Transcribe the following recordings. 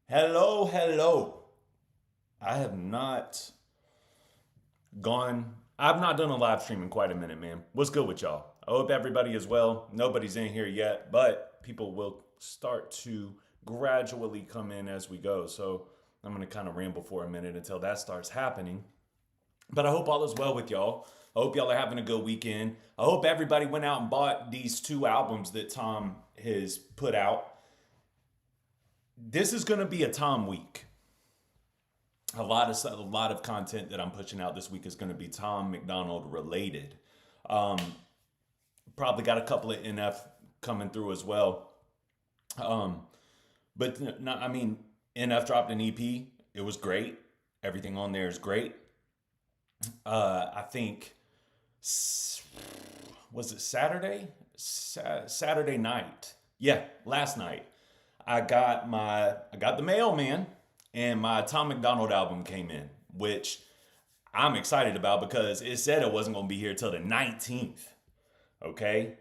Hello, hello. I have not I've not done a live stream in quite a minute, man. What's good with y'all? I hope everybody is well. Nobody's in here yet, but people will start to gradually come in as we go. So I'm going to kind of ramble for a minute until that starts happening. But I hope all is well with y'all. I hope y'all are having a good weekend. I hope everybody went out and bought these two albums that Tom has put out. This is going to be a Tom week. A lot of content that I'm pushing out this week is going to be Tom MacDonald related. Um, Probably got a couple of NF coming through as well. Um, but no, I mean, NF dropped an EP. It was great. Everything on there is great. I think was it Saturday? Saturday night. Yeah, last night. I got the mailman and my Tom MacDonald album came in, which I'm excited about because it said it wasn't going to be here till the 19th. Okay?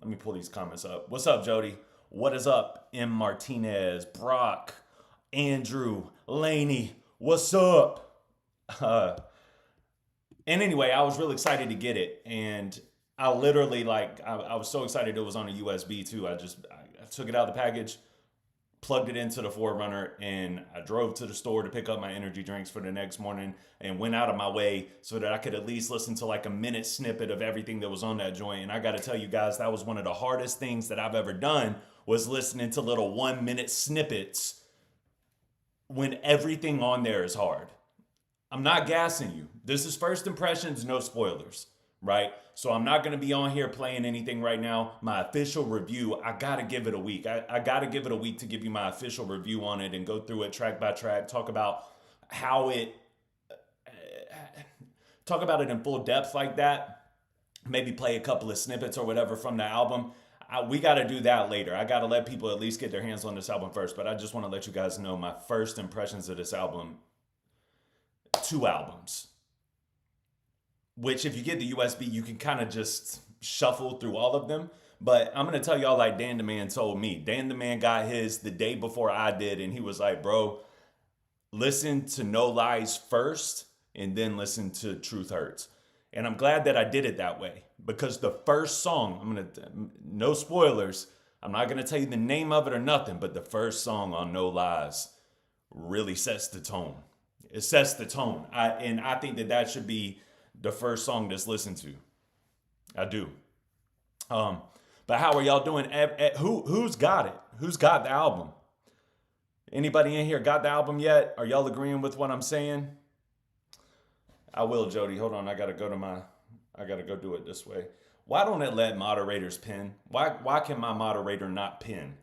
Let me pull these comments up. What's up, Jody? What is up, M. Martinez, Brock, Andrew, Laney? What's up? Uh, and anyway, I was really excited to get it. And I literally, I was so excited it was on a USB too. I took it out of the package, plugged it into the Forerunner, and I drove to the store to pick up my energy drinks for the next morning and went out of my way so that I could at least listen to like a minute snippet of everything that was on that joint. And I got to tell you guys, that was one of the hardest things that I've ever done, was listening to little 1 minute snippets when everything on there is hard. I'm not gassing you. This is first impressions, no spoilers, right? So I'm not going to be on here playing anything right now. My official review, I got to give it a week. I got to give it a week to give you my official review on it and go through it track by track, talk about how it, talk about it in full depth like that. Maybe play a couple of snippets or whatever from the album. We got to do that later. I got to let people at least get their hands on this album first. But I just want to let you guys know my first impressions of this album, two albums, which if you get the USB, you can kind of just shuffle through all of them. But I'm going to tell y'all like Dan the Man told me. Dan the Man got his the day before I did, and he was like, bro, listen to No Lies first and then listen to Truth Hurts. And I'm glad that I did it that way because the first song, no spoilers, I'm not going to tell you the name of it or nothing, but the first song on No Lies really sets the tone. It sets the tone. And I think that that should be the first song that's listened to. I do. Um, but how are y'all doing? Who's got it? Who's got the album? Anybody in here got the album yet? Are y'all agreeing with what I'm saying? I will, Jody. Hold on. I gotta go do it this way. Why don't it let moderators pin? Why can my moderator not pin?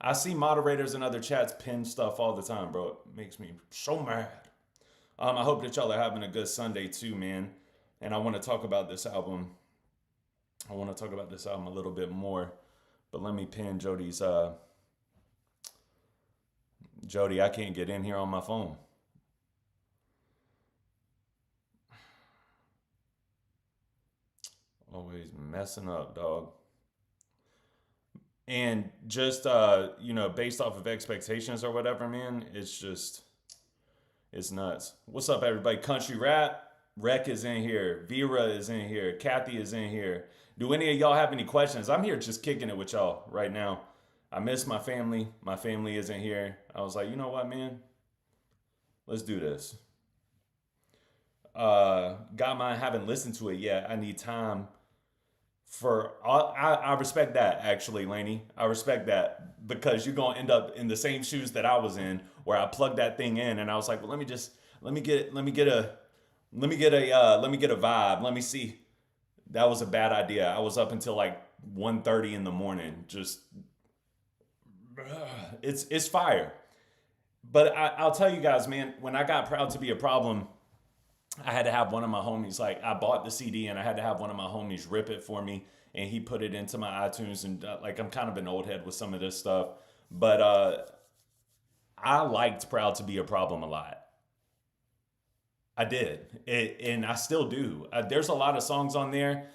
I see moderators in other chats pin stuff all the time, bro. It makes me so mad. I hope that y'all are having a good Sunday too, man. And I want to talk about this album. I want to talk about this album a little bit more. But let me pin Jody's Jody, I can't get in here on my phone. Always messing up, dog. And just based off of expectations or whatever, man, it's nuts. What's up, everybody? Country Rap. Rec is in here. Vera is in here. Kathy is in here. Do any of y'all have any questions? I'm here just kicking it with y'all right now. I miss my family. My family isn't here. I was like, you know what, man? Let's do this. Got mine. Haven't listened to it yet. I need time for. I respect that actually, Laney. I respect that because you're gonna end up in the same shoes that I was in, where I plugged that thing in and I was like, well, let me get a vibe. Let me see. That was a bad idea. I was up until like 1:30 in the morning. Just it's fire. But I'll tell you guys, man, when I got Proud to Be a Problem, I had to have one of my homies, like, I bought the CD and I had to have one of my homies rip it for me. And he put it into my iTunes. And like, I'm kind of an old head with some of this stuff. But I liked Proud to Be a Problem a lot. I did. And I still do. There's a lot of songs on there.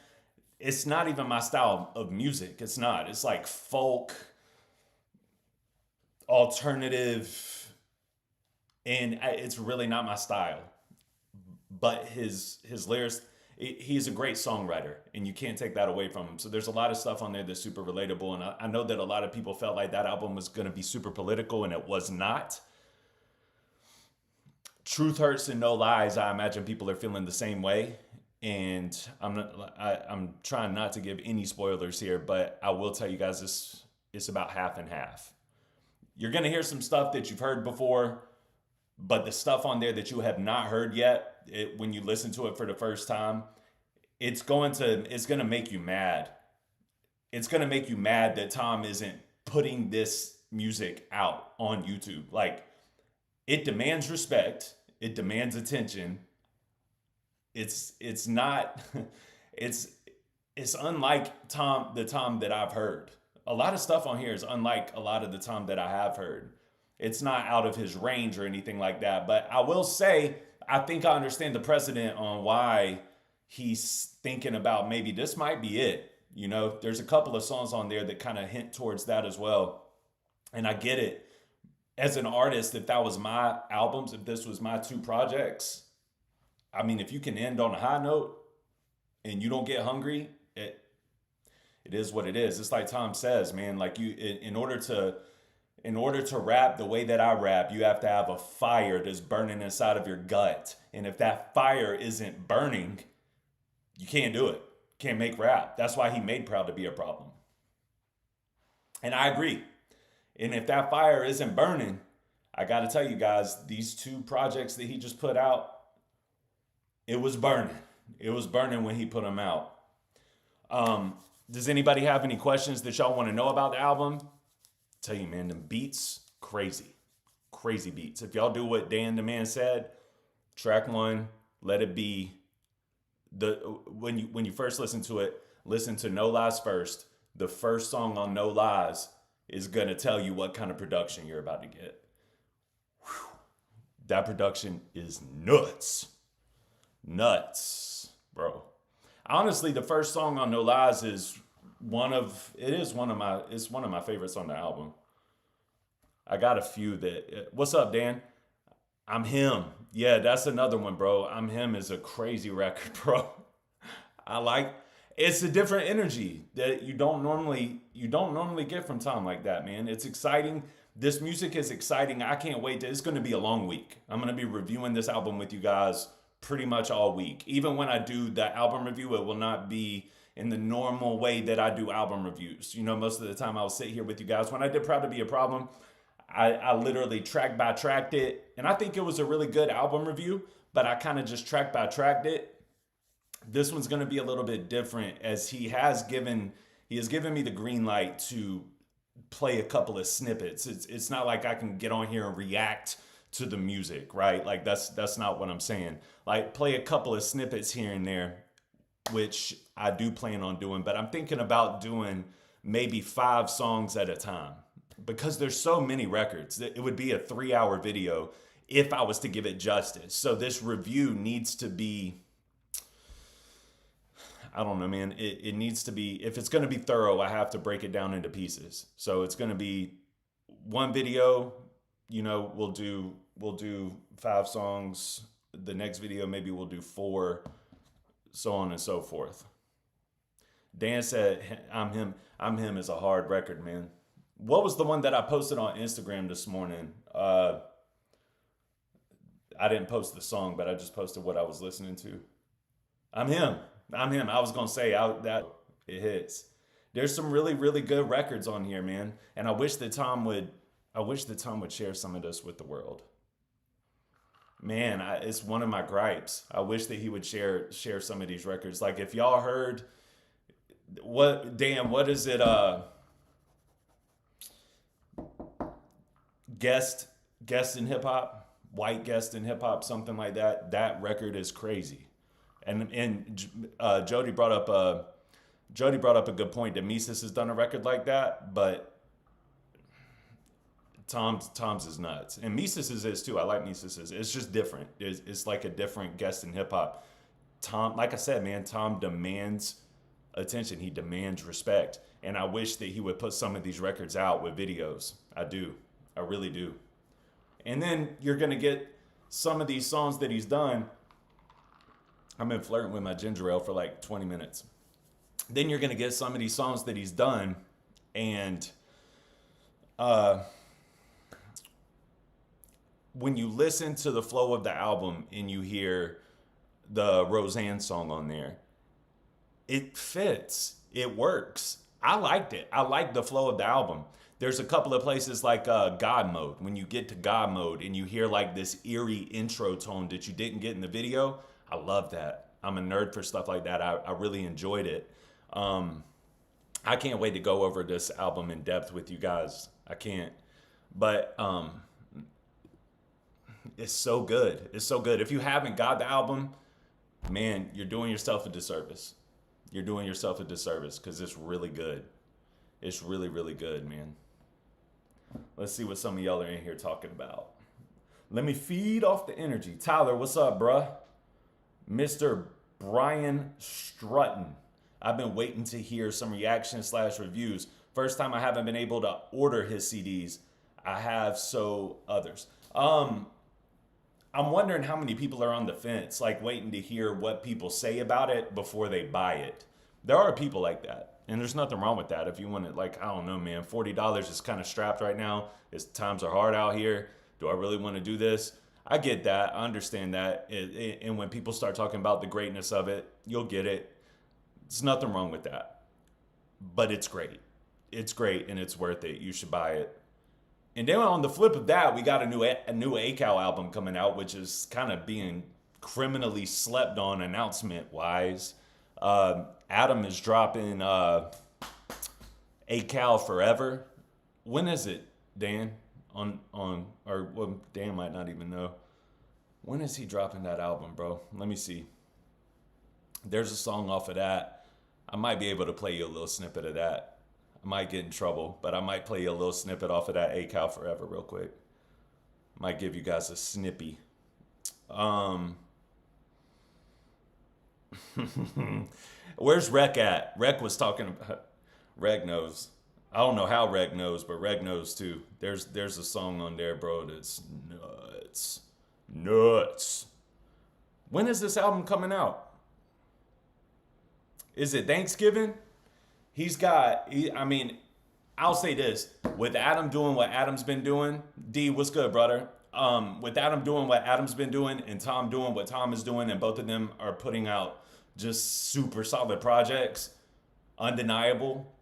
It's not even my style of music. It's not. It's like folk, alternative. and it's really not my style. But his lyrics, he's a great songwriter, and you can't take that away from him. So there's a lot of stuff on there that's super relatable, and I know that a lot of people felt like that album was going to be super political, and it was not. Truth hurts and no lies. I imagine people are feeling the same way, and I'm trying not to give any spoilers here, but I will tell you guys this: it's about half and half. You're gonna hear some stuff that you've heard before, but the stuff on there that you have not heard yet, when you listen to it for the first time, it's gonna make you mad. It's gonna make you mad that Tom isn't putting this music out on YouTube. Like, it demands respect, it demands attention. It's not it's it's unlike the Tom that I've heard. A lot of stuff on here is unlike a lot of the Tom that I have heard. It's not out of his range or anything like that, but I will say I think I understand the precedent on why he's thinking about maybe this might be it. You know, there's a couple of songs on there that kind of hint towards that as well. And I get it. As an artist, if that was my albums, if this was my two projects, I mean, if you can end on a high note and you don't get hungry, it is what it is. It's like Tom says, man, like in order to rap the way that I rap, you have to have a fire that's burning inside of your gut. And if that fire isn't burning, you can't do it. Can't make rap. That's why he made Proud to Be a Problem. And I agree. And if that fire isn't burning, I got to tell you guys, these two projects that he just put out, it was burning. It was burning when he put them out. Does anybody have any questions that y'all want to know about the album? Tell you, man, them beats, crazy. Crazy beats. If y'all do what Dan the Man said, track one, let it be when you first listen to it, listen to No Lies first. The first song on No Lies is gonna tell you what kind of production you're about to get. Whew. That production is nuts. Nuts, bro. Honestly, the first song on No Lies is one of my favorites on the album. I got a few that what's up, Dan? I'm Him. Yeah, that's another one, bro. I'm Him is a crazy record, bro. It's a different energy that you don't normally get from Tom like that, man. It's exciting. This music is exciting. I can't wait. It's going to be a long week. I'm going to be reviewing this album with you guys pretty much all week. Even when I do the album review, it will not be in the normal way that I do album reviews. You know, most of the time I'll sit here with you guys. When I did Proud to Be a Problem, I literally track by tracked it. And I think it was a really good album review, but I kind of just track by tracked it. This one's going to be a little bit different, as he has given me the green light to play a couple of snippets. It's not like I can get on here and react to the music, right? Like that's not what I'm saying. Like, play a couple of snippets here and there, which I do plan on doing, but I'm thinking about doing maybe 5 songs at a time, because there's so many records that it would be a 3-hour video if I was to give it justice. So this review needs to be, I don't know, man. It needs to be, if it's going to be thorough, I have to break it down into pieces. So it's going to be one video, you know, we'll do 5 songs. The next video, maybe we'll do 4, so on and so forth. Dan said, I'm Him is a hard record, man. What was the one that I posted on Instagram this morning? I didn't post the song, but I just posted what I was listening to. I'm Him. I was gonna say that it hits. There's some really, really good records on here, man. And I wish that Tom would share some of this with the world. Man, it's one of my gripes. I wish that he would share some of these records. Like, if y'all heard what is it? Guest in hip hop, white guest in hip hop, something like that. That record is crazy. And Jody brought up a good point that Mises has done a record like that, but Tom's is nuts, and Mises is too. I like Mises. It's just different. It's like a different guest in hip hop. Tom, like I said, man, Tom demands attention. He demands respect, and I wish that he would put some of these records out with videos. I do. I really do. And then you're going to get some of these songs that he's done. I've been flirting with my ginger ale for like 20 minutes. Then you're going to get some of these songs that he's done. And when you listen to the flow of the album and you hear the Roseanne song on there, it fits. It works. I liked it. I liked the flow of the album. There's a couple of places like God Mode. When you get to God Mode and you hear like this eerie intro tone that you didn't get in the video, I love that. I'm a nerd for stuff like that. I really enjoyed it. I can't wait to go over this album in depth with you guys. I can't. But it's so good. It's so good. If you haven't got the album, man, you're doing yourself a disservice. You're doing yourself a disservice because it's really good. It's really, really good, man. Let's see what some of y'all are in here talking about. Let me feed off the energy. Tyler, what's up, bruh? Mr. Brian Strutton. I've been waiting to hear some reactions/reviews. First time I haven't been able to order his CDs. I have so others. I'm wondering how many people are on the fence, like waiting to hear what people say about it before they buy it. There are people like that. And there's nothing wrong with that. If you want it, like, I don't know, man, $40 is kind of strapped right now. Times are hard out here. Do I really want to do this? I get that. I understand that. And when people start talking about the greatness of it, you'll get it. There's nothing wrong with that. But it's great. It's great and it's worth it. You should buy it. And then on the flip of that, we got a new ACAL album coming out, which is kind of being criminally slept on announcement-wise. Adam is dropping ACAL Forever. When is it, Dan? Well, Dan might not even know. When is he dropping that album, bro? Let me see. There's a song off of that. I might be able to play you a little snippet of that. I might get in trouble, but I might play you a little snippet off of that ACAL Forever real quick. Might give you guys a snippy. Where's Rec at? Rec was talking about. Reg knows. I don't know how Reg knows, but Reg knows too. There's a song on there, bro, that's nuts. When is this album coming out? Is it Thanksgiving? I'll say this. With Adam doing what Adam's been doing, D, what's good, brother? With Adam doing what Adam's been doing and Tom doing what Tom is doing, and both of them are putting out just super solid projects, undeniable.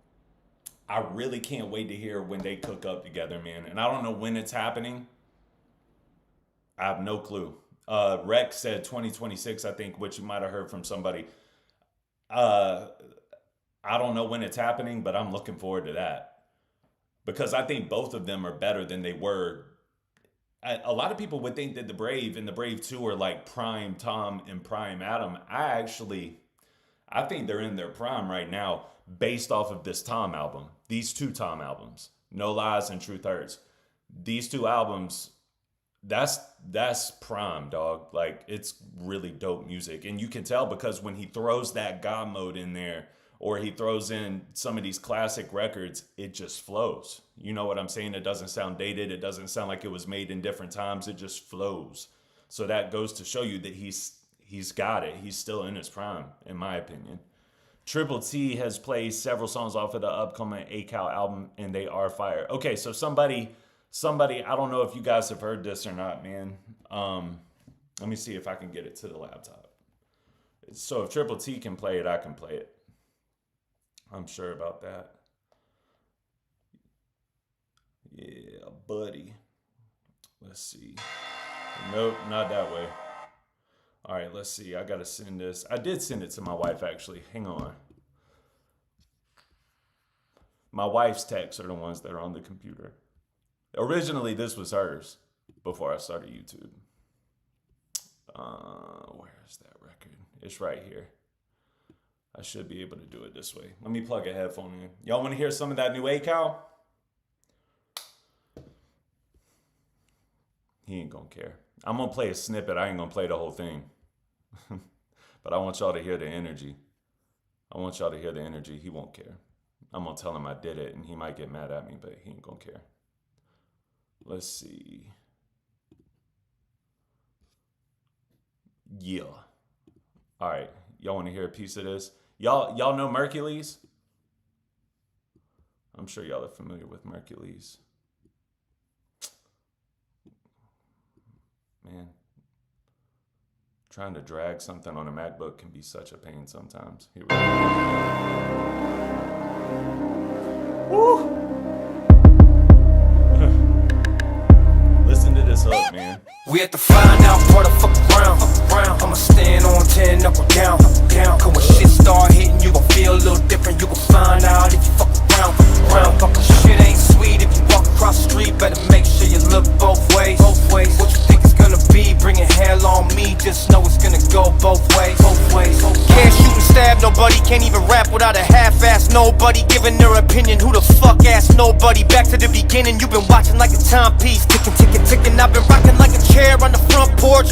I really can't wait to hear when they cook up together, man. And I don't know when it's happening. I have no clue. Rex said 2026, I think, which you might have heard from somebody. I don't know when it's happening, but I'm looking forward to that. Because I think both of them are better than they were. A lot of people would think that the Brave and the Brave 2 are like prime Tom and prime Adam. I think they're in their prime right now based off of this Tom album. These two Tom albums, No Lies and Truth Hurts. These two albums, that's prime, dog. Like, it's really dope music. And you can tell because when he throws that God Mode in there, or he throws in some of these classic records, it just flows. You know what I'm saying? It doesn't sound dated. It doesn't sound like it was made in different times. It just flows. So that goes to show you that he's got it. He's still in his prime, in my opinion. Triple T has played several songs off of the upcoming ACAL album, and they are fire. Okay, so somebody, I don't know if you guys have heard this or not, man. Let me see if I can get it to the laptop. So if Triple T can play it, I can play it. I'm sure about that. Yeah, buddy. Let's see. Nope, not that way. All right, let's see. I got to send this. I did send it to my wife, actually. Hang on. My wife's texts are the ones that are on the computer. Originally, this was hers before I started YouTube. Where is that record? It's right here. I should be able to do it this way. Let me plug a headphone in. Y'all want to hear some of that new ACAL? He ain't gonna care. I'm gonna play a snippet. I ain't gonna play the whole thing. But I want y'all to hear the energy. He won't care. I'm gonna tell him I did it and he might get mad at me, but he ain't gonna care. Let's see. Yeah. All right. Y'all want to hear a piece of this? Y'all know Mercules? I'm sure y'all are familiar with Mercules. Man, trying to drag something on a MacBook can be such a pain sometimes. Here we go. Woo! Listen to this hook, man. We have to find out part of fuck around. I'ma stand on 10 up or down. Cause when shit start hitting, you gon' feel a little different. You gon' find out if you fuck around. Fuckin' shit ain't sweet if you walk across the street. Better make sure you look both ways. What you think it's gonna be? Bringing hell on me. Just know it's gonna go both ways. Can't shoot and stab nobody. Can't even rap without a half-ass nobody giving their opinion. Who the fuck asked nobody? Back to the beginning. You've been watching like a timepiece. Ticking, ticking, ticking. I've been rocking like a chair on the front porch.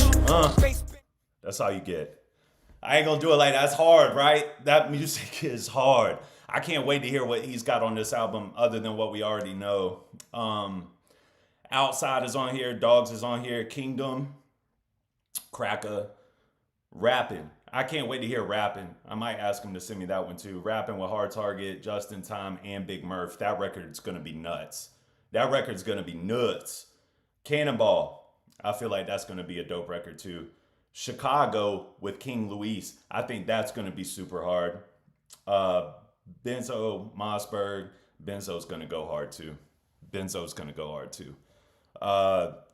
That's all you get. I ain't gonna do it like that. That's hard, right? That music is hard. I can't wait to hear what he's got on this album other than what we already know. Outside is on here. Dogs is on here. Kingdom. Cracker. Rapping. I can't wait to hear Rapping. I might ask him to send me that one too. Rapping with Hard Target, Just in Time, and Big Murph. That record's gonna be nuts. That record's gonna be nuts. Cannonball. I feel like that's gonna be a dope record too. Chicago with King Luis. I think that's going to be super hard. Benzo, Mossberg. Benzo's going to go hard too.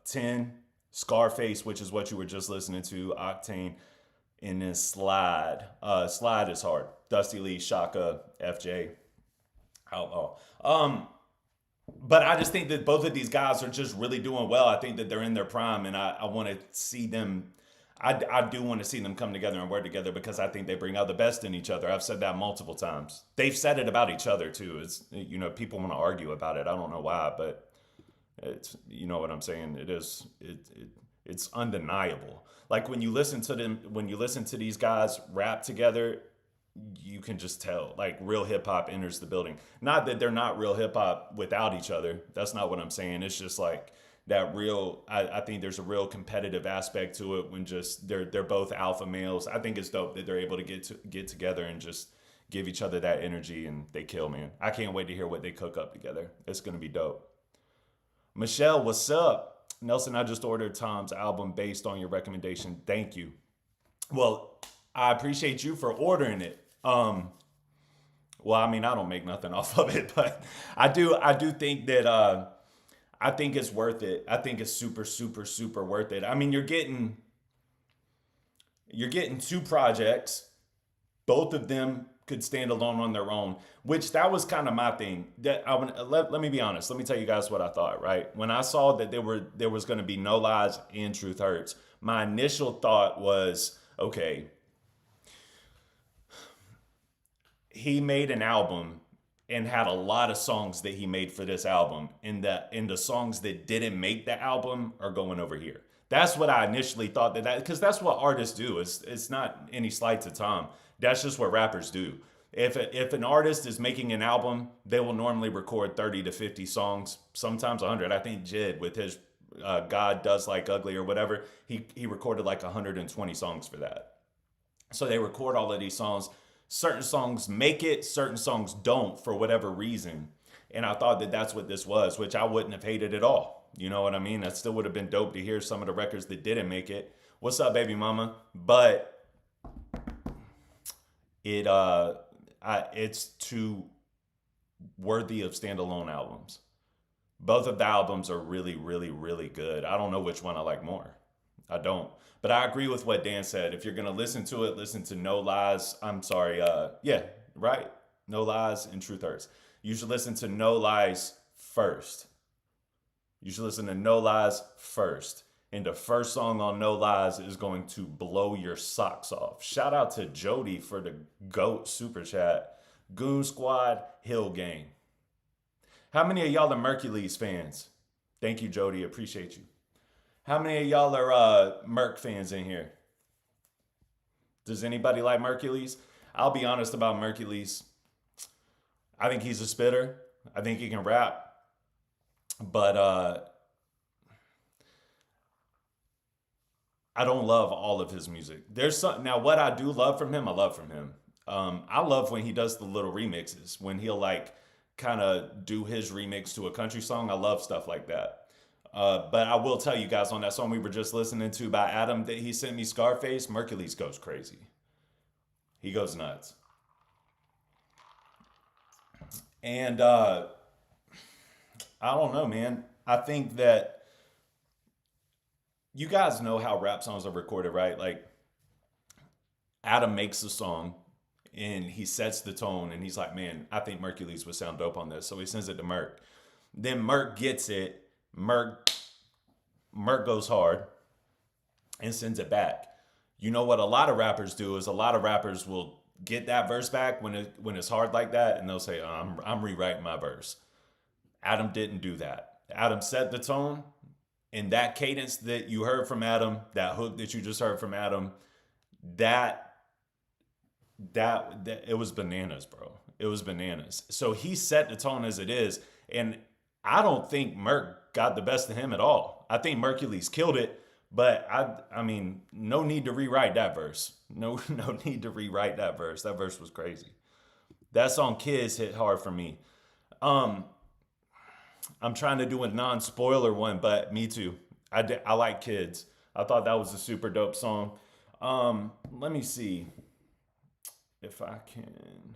10, Scarface, which is what you were just listening to. Octane. And then Slide. Slide is hard. Dusty Lee, Shaka, FJ. Outlaw. But I just think that both of these guys are just really doing well. I think that they're in their prime, and I want to see them. I do want to see them come together and work together because I think they bring out the best in each other. I've said that multiple times. They've said it about each other too. It's, you know, people want to argue about it. I don't know why, but it's, you know what I'm saying? It's undeniable. Like when you listen to them, when you listen to these guys rap together, you can just tell, like, real hip hop enters the building. Not that they're not real hip hop without each other. That's not what I'm saying. It's just like that real, I think there's a real competitive aspect to it when just they're both alpha males. I think it's dope that they're able to get together and just give each other that energy, and they kill, man. I can't wait to hear what they cook up together. It's going to be dope. Michelle, what's up? Nelson, I just ordered Tom's album based on your recommendation. Thank you. Well, I appreciate you for ordering it. Well, I mean, I don't make nothing off of it, but I do think that I think it's worth it. I think it's super, super, super worth it. I mean, you're getting 2 projects. Both of them could stand alone on their own, which that was kind of my thing. That let me be honest. Let me tell you guys what I thought, right? When I saw that there was going to be No Lies and Truth Hurts, my initial thought was, okay, he made an album and had a lot of songs that he made for this album, and the songs that didn't make the album are going over here. That's what I initially thought, that because that's what artists do. It's not any slight to Tom. That's just what rappers do. If an artist is making an album, they will normally record 30 to 50 songs, sometimes 100. I think Jid with his God Does Like Ugly or whatever, he recorded like 120 songs for that. So they record all of these songs. Certain songs make it, certain songs don't for whatever reason. And I thought that that's what this was, which I wouldn't have hated at all. You know what I mean? That still would have been dope to hear some of the records that didn't make it. What's up, baby mama? But it's too worthy of standalone albums. Both of the albums are really, really, really good. I don't know which one I like more. I don't. But I agree with what Dan said. If you're going to listen to it, listen to No Lies. I'm sorry. Right. No Lies and Truth Hurts. You should listen to No Lies first. And the first song on No Lies is going to blow your socks off. Shout out to Jody for the GOAT super chat. Goon Squad, Hill Gang. How many of y'all are Mercules fans? Thank you, Jody. Appreciate you. How many of y'all are Merc fans in here? Does anybody like Mercules? I'll be honest about Mercules. I think he's a spitter. I think he can rap. But I don't love all of his music. There's some now. What I do love from him, I love from him. I love when he does the little remixes. When he'll like kind of do his remix to a country song. I love stuff like that. But I will tell you guys on that song we were just listening to by Adam that he sent me, Scarface. Mercules goes crazy. He goes nuts. And I don't know, man. I think that you guys know how rap songs are recorded, right? Like Adam makes the song and he sets the tone and he's like, man, I think Mercules would sound dope on this. So he sends it to Merc. Then Merc gets it. Merc goes hard and sends it back. You know what a lot of rappers do is a lot of rappers will get that verse back when it's hard like that and they'll say, oh, I'm rewriting my verse. Adam didn't do that. Adam set the tone. And that cadence that you heard from Adam, that hook that you just heard from Adam, that it was bananas, bro. It was bananas. So he set the tone as it is. And I don't think Merc got the best of him at all. I think Mercules killed it, but I mean, no need to rewrite that verse. No need to rewrite that verse. That verse was crazy. That song Kids hit hard for me. I'm trying to do a non-spoiler one, but me too. I like Kids. I thought that was a super dope song. Let me see if I can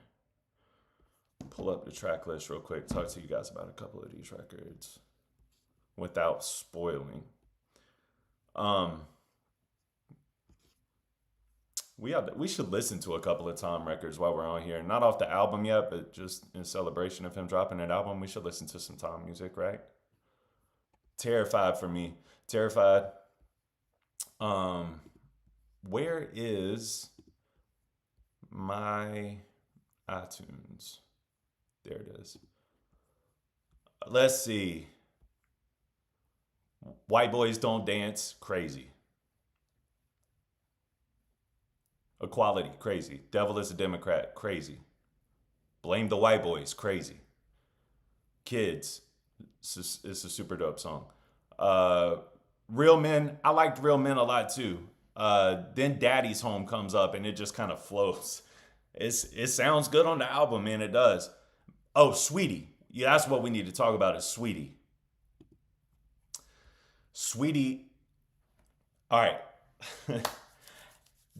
pull up the track list real quick. Talk to you guys about a couple of these records without spoiling. We should listen to a couple of Tom records while we're on here. Not off the album yet, but just in celebration of him dropping an album, we should listen to some Tom music, right? Terrified for me. Terrified. Where is my iTunes? There it is. Let's see. White Boys Don't Dance, crazy. Equality, crazy. Devil is a Democrat, crazy. Blame the White Boys, crazy. Kids, it's a super dope song. Real Men, I liked Real Men a lot too. Then Daddy's Home comes up and it just kind of flows. It sounds good on the album, man, it does. Oh, Sweetie. Yeah, that's what we need to talk about is Sweetie. Sweetie. All right.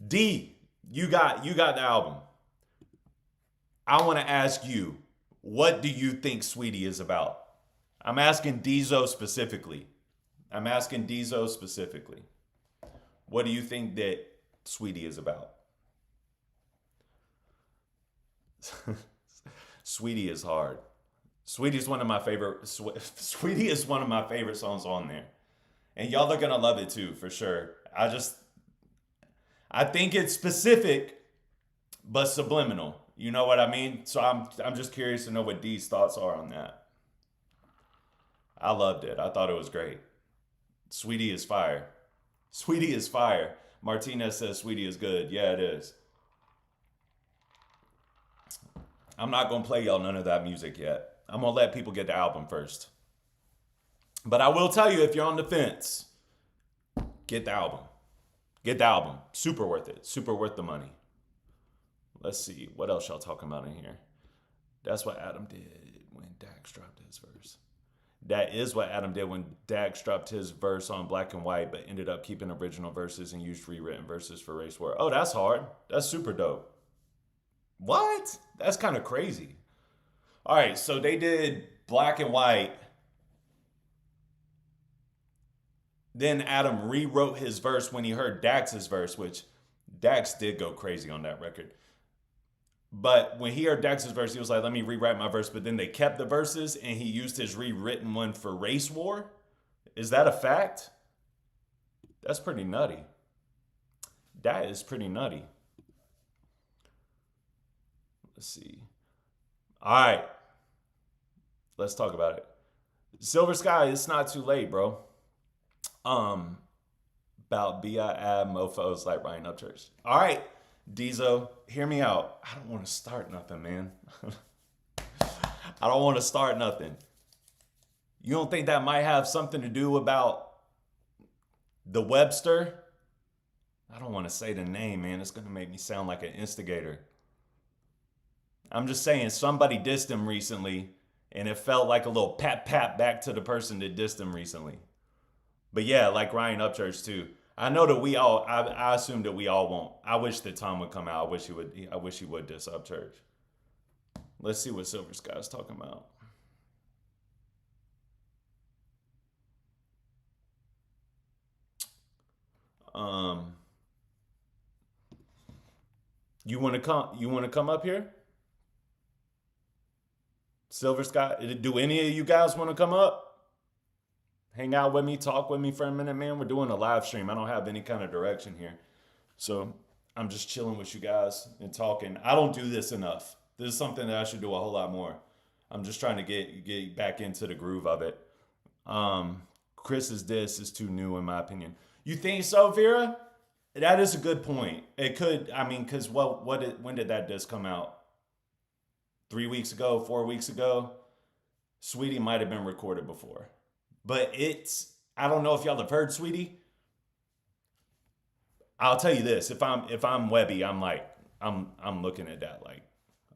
D. You got the album. I want to ask you, what do you think Sweetie is about? I'm asking Deezo specifically. What do you think that Sweetie is about? Sweetie is hard. Sweetie is one of my favorite songs on there. And y'all are going to love it too, for sure. I think it's specific, but subliminal. You know what I mean? So I'm just curious to know what D's thoughts are on that. I loved it. I thought it was great. Sweetie is fire. Sweetie is fire. Martinez says Sweetie is good. Yeah, it is. I'm not going to play y'all none of that music yet. I'm going to let people get the album first. But I will tell you, if you're on the fence, get the album. Get the album. Super worth it. Super worth the money. Let's see. What else y'all talking about in here? That's what Adam did when Dax dropped his verse. That is what Adam did when Dax dropped his verse on Black and White, but ended up keeping original verses and used rewritten verses for Race War. Oh, that's hard. That's super dope. What? That's kind of crazy. All right, so they did Black and White. Then Adam rewrote his verse when he heard Dax's verse, which Dax did go crazy on that record. But when he heard Dax's verse, he was like, let me rewrite my verse. But then they kept the verses and he used his rewritten one for Race War. Is that a fact? That's pretty nutty. That is pretty nutty. Let's see. All right. Let's talk about it. Silver Sky, it's not too late, bro. About B.I. mofos like Ryan Upchurch. All right, Deezo, hear me out. I don't want to start nothing, man. I don't want to start nothing. You don't think that might have something to do about the Webster? I don't want to say the name, man. It's gonna make me sound like an instigator. I'm just saying somebody dissed him recently, and it felt like a little pat pat back to the person that dissed him recently. But yeah, like Ryan Upchurch too. I know that we all. I assume that we all won't. I wish that Tom would come out. I wish he would. I wish he would diss Upchurch. Let's see what Silver Sky's talking about. You want to come? You want to come up here? Silver Sky, do any of you guys want to come up? Hang out with me, talk with me for a minute, man. We're doing a live stream. I don't have any kind of direction here. So I'm just chilling with you guys and talking. I don't do this enough. This is something that I should do a whole lot more. I'm just trying to get back into the groove of it. Chris's diss is too new in my opinion. You think so, Vera? That is a good point. It could, I mean, because when did that disc come out? 3 weeks ago, 4 weeks ago? Sweetie might have been recorded before. But I don't know if y'all have heard Sweetie. I'll tell you this, if I'm Webby, I'm looking at that like,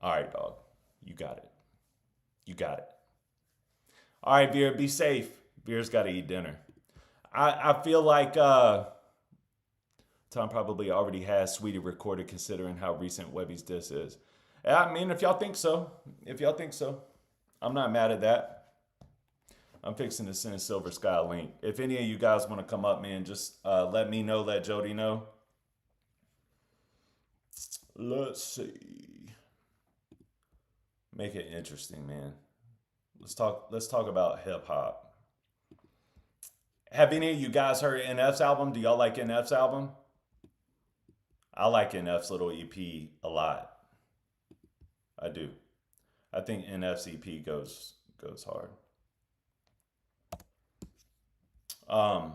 all right, dog, you got it. You got it. All right, Vera, be safe. Vera's got to eat dinner. I feel like Tom probably already has Sweetie recorded considering how recent Webby's diss is. I mean, if y'all think so, I'm not mad at that. I'm fixing to send Silver Sky a link. If any of you guys want to come up, man, just let me know, let Jody know. Let's see. Make it interesting, man. Let's talk about hip hop. Have any of you guys heard NF's album? Do y'all like NF's album? I like NF's little EP a lot. I do. I think NF's EP goes hard. I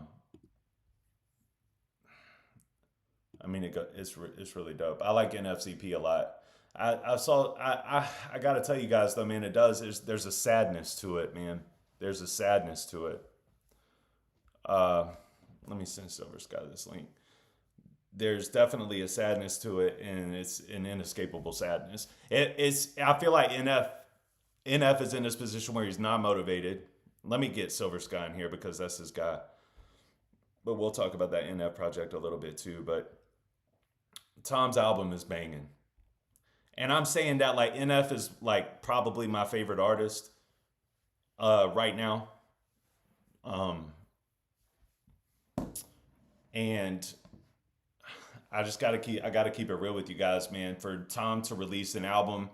mean, it's really dope. I like NF's EP a lot. I gotta tell you guys though, man, there's a sadness to it, man. There's a sadness to it. Let me send Silver Sky this link. There's definitely a sadness to it, and it's an inescapable sadness. I feel like NF is in this position where he's not motivated. Let me get Silver Sky in here because that's his guy. But we'll talk about that NF project a little bit too. But Tom's album is banging. And I'm saying that like NF is like probably my favorite artist right now. And I gotta keep it real with you guys, man. For Tom to release an album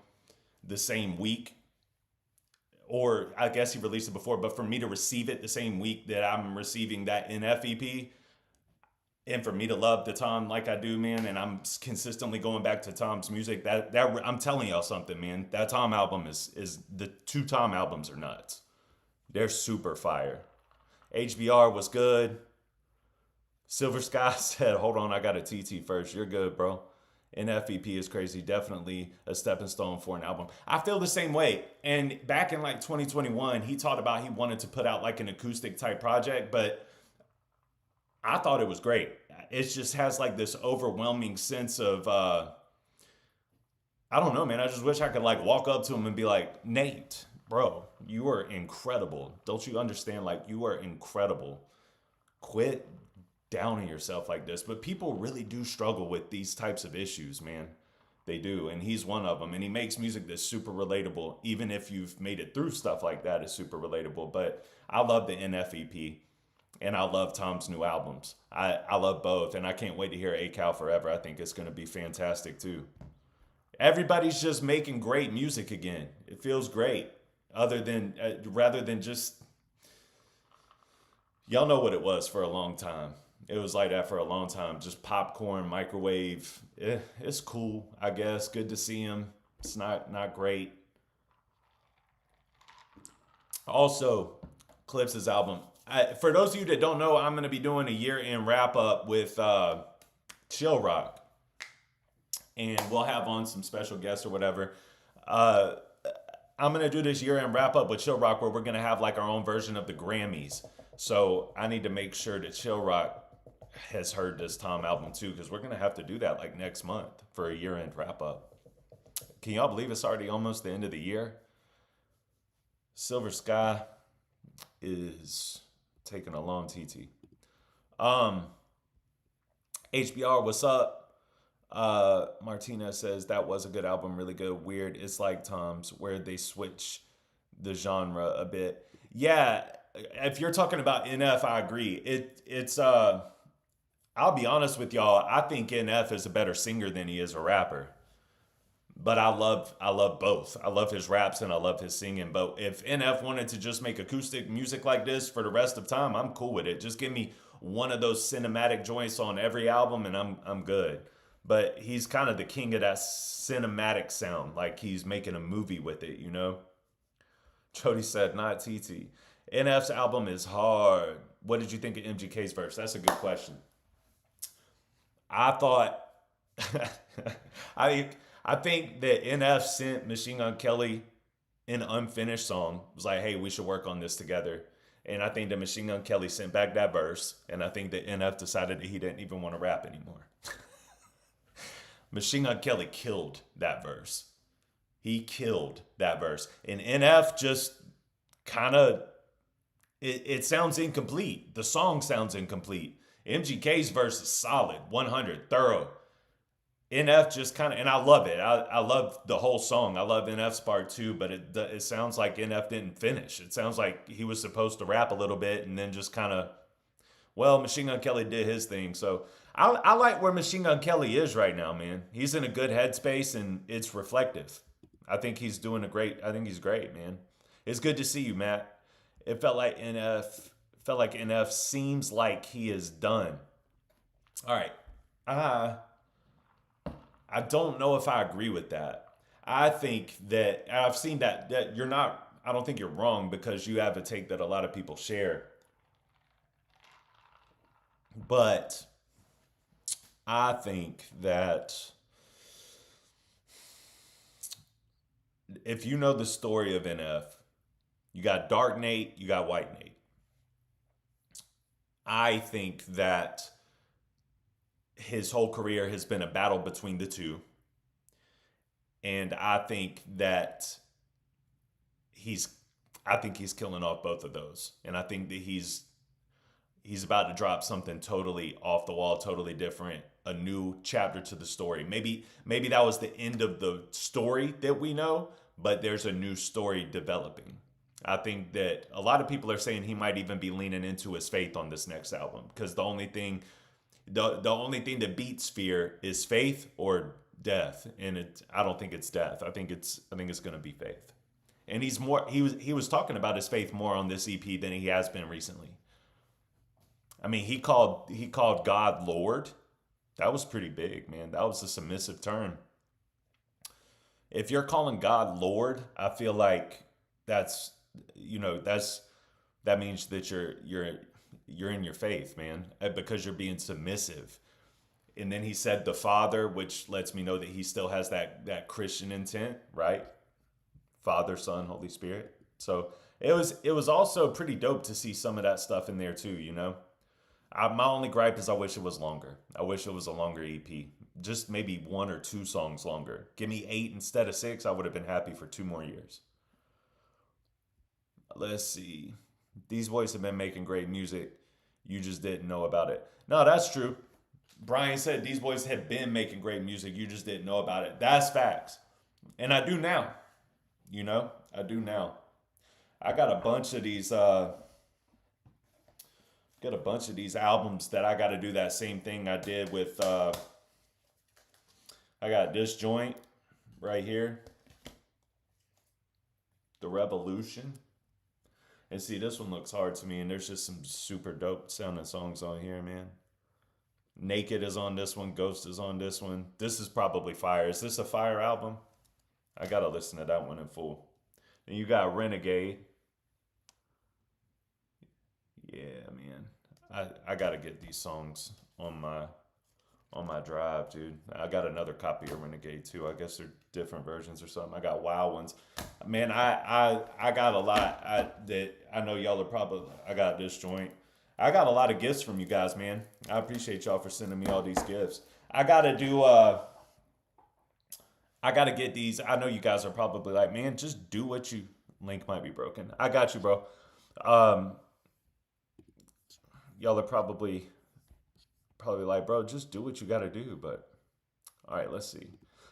the same week, or I guess he released it before, but for me to receive it the same week that I'm receiving that NF EP, and for me to love the Tom like I do, man, and I'm consistently going back to Tom's music, that I'm telling y'all something, man. That Tom album is the two Tom albums are nuts. They're super fire. HBR was good. Silver Sky said, hold on, I got a TT first. You're good, bro. NFEP is crazy. Definitely a stepping stone for an album. I feel the same way. And back in like 2021, he talked about he wanted to put out like an acoustic type project, but I thought it was great. It just has like this overwhelming sense of, I don't know, man. I just wish I could like walk up to him and be like, Nate, bro, you are incredible. Don't you understand? Like, you are incredible. Quit downing yourself like this. But people really do struggle with these types of issues, man. They do. And he's one of them. And he makes music that's super relatable. Even if you've made it through stuff like that, it's super relatable. But I love the NFEP. And I love Tom's new albums. I love both. And I can't wait to hear ACAL Forever. I think it's going to be fantastic too. Everybody's just making great music again. It feels great. Rather than just, y'all know what it was for a long time. It was like that for a long time. Just popcorn, microwave. It's cool, I guess. Good to see him. It's not great. Also, Clips' album. For those of you that don't know, I'm going to be doing a year-end wrap-up with Chill Rock. And we'll have on some special guests or whatever. I'm going to do this year-end wrap-up with Chill Rock where we're going to have like our own version of the Grammys. So I need to make sure that Chill Rock has heard this Tom album too, because we're gonna have to do that like next month for a year-end wrap-up. Can y'all believe it's already almost the end of the year? Silver Sky is taking a long TT. HBR, what's up? Martina says that was a good album, really good. Weird. It's like Tom's, where they switch the genre a bit. Yeah, if you're talking about NF, I agree. It's I'll be honest with y'all. I think NF is a better singer than he is a rapper. But I love both. I love his raps and I love his singing. But if NF wanted to just make acoustic music like this for the rest of time, I'm cool with it. Just give me one of those cinematic joints on every album and I'm good. But he's kind of the king of that cinematic sound, like he's making a movie with it, you know? Jody said, not TT. NF's album is hard. What did you think of MGK's verse? That's a good question. I thought, I think that NF sent Machine Gun Kelly an unfinished song. It was like, hey, we should work on this together. And I think that Machine Gun Kelly sent back that verse. And I think that NF decided that he didn't even want to rap anymore. Machine Gun Kelly killed that verse. He killed that verse. And NF just kind of, it sounds incomplete. The song sounds incomplete. MGK's verse is solid, 100, thorough. NF just kind of, and I love it. I love the whole song. I love NF's part too, but it sounds like NF didn't finish. It sounds like he was supposed to rap a little bit and then just kind of, well, Machine Gun Kelly did his thing. So I like where Machine Gun Kelly is right now, man. He's in a good headspace and it's reflective. I think he's doing I think he's great, man. It's good to see you, Matt. It felt like NF seems like he is done. All right. I don't know if I agree with that. I think that I've seen that you're not, I don't think you're wrong because you have a take that a lot of people share. But I think that if you know the story of NF, you got Dark Nate, you got White Nate. I think that his whole career has been a battle between the two. And I think that he's killing off both of those. And I think that he's about to drop something totally off the wall, totally different, a new chapter to the story. Maybe that was the end of the story that we know, but there's a new story developing. I think that a lot of people are saying he might even be leaning into his faith on this next album because the only thing that beats fear is faith or death, and I don't think it's death. I think it's going to be faith. And he was talking about his faith more on this EP than he has been recently. I mean, he called God Lord. That was pretty big, man. That was a submissive term. If you're calling God Lord, I feel like that means that you're in your faith, man, because you're being submissive. And then he said the Father, which lets me know that he still has that Christian intent, right? Father, Son, Holy Spirit. So it was also pretty dope to see some of that stuff in there too, you know? My only gripe is I wish it was longer. I wish it was a longer EP. Just maybe 1 or 2 songs longer. Give me 8 instead of 6. I would have been happy for 2 more years. Let's see. These boys have been making great music. You just didn't know about it. No, that's true. Brian said these boys have been making great music. You just didn't know about it. That's facts. And I do now. You know, I do now. I got a bunch of these albums that I got to do that same thing I did with I got this joint right here. The Revolution. And see, this one looks hard to me, and there's just some super dope sounding songs on here, man. Naked is on this one. Ghost is on this one. This is probably fire. Is this a fire album? I gotta listen to that one in full. Then you got Renegade. Yeah, man. I gotta get these songs on my drive, dude. I got another copy of Renegade too. I guess they're different versions or something. I got wild ones. Man, I got a lot that I know y'all are probably. I got this joint. I got a lot of gifts from you guys, man. I appreciate y'all for sending me all these gifts. I gotta get these. I know you guys are probably like, man, just do what you. Link might be broken. I got you, bro. Um, y'all are probably like, bro, just do what you gotta do. But all right, let's see.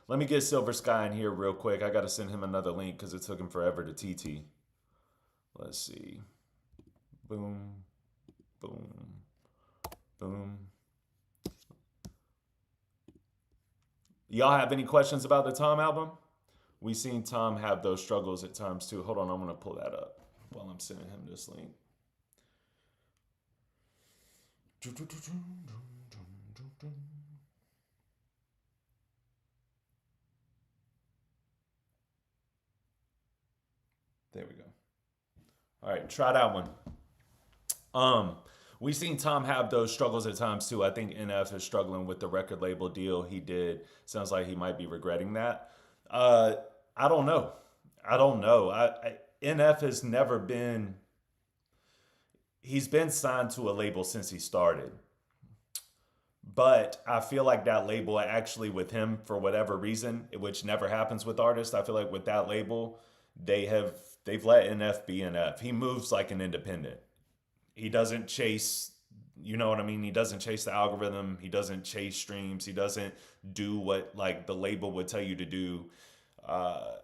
Let me get Silver Sky in here real quick. I gotta send him another link because it took him forever to TT. Let's see. Boom, boom, boom. Y'all have any questions about the Tom album? We seen Tom have those struggles at times too. Hold on, I'm gonna pull that up while I'm sending him this link. There we go. All right, try that one. We seen Tom have those struggles at times too. I think NF is struggling with the record label deal he did. Sounds like he might be regretting that. I don't know. I don't know. NF has never been. He's been signed to a label since he started, but I feel like that label actually with him for whatever reason, which never happens with artists. I feel like with that label, they've let NF be NF. He moves like an independent. He doesn't chase, you know what I mean? He doesn't chase the algorithm. He doesn't chase streams. He doesn't do what like the label would tell you to do. I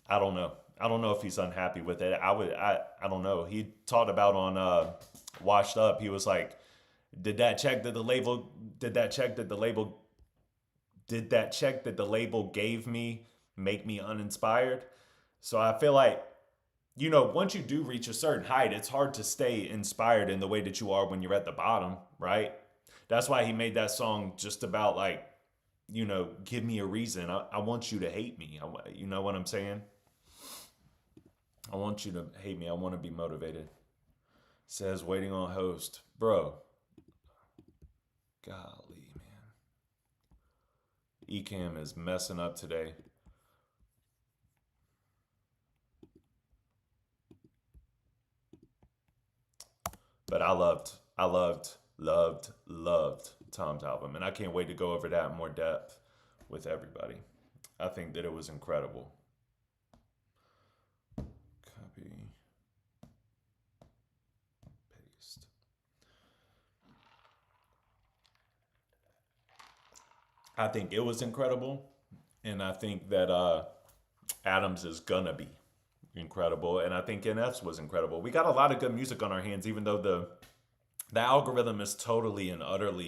don't know. I don't know if he's unhappy with it. I don't know. He talked about on Washed Up. He was like, did that check that the label gave me make me uninspired? So I feel like, once you do reach a certain height, it's hard to stay inspired in the way that you are when you're at the bottom, right? That's why he made that song just about like, give me a reason. I want you to hate me. You know what I'm saying? I want you to hate me. I want to be motivated. Says waiting on host. Bro. Golly, man. Ecamm is messing up today. But I loved Tom's album. And I can't wait to go over that in more depth with everybody. I think that it was incredible. Copy. Paste. I think it was incredible. And I think that Adams is gonna be incredible, and I think NF's was incredible. We got a lot of good music on our hands, even though the algorithm is totally and utterly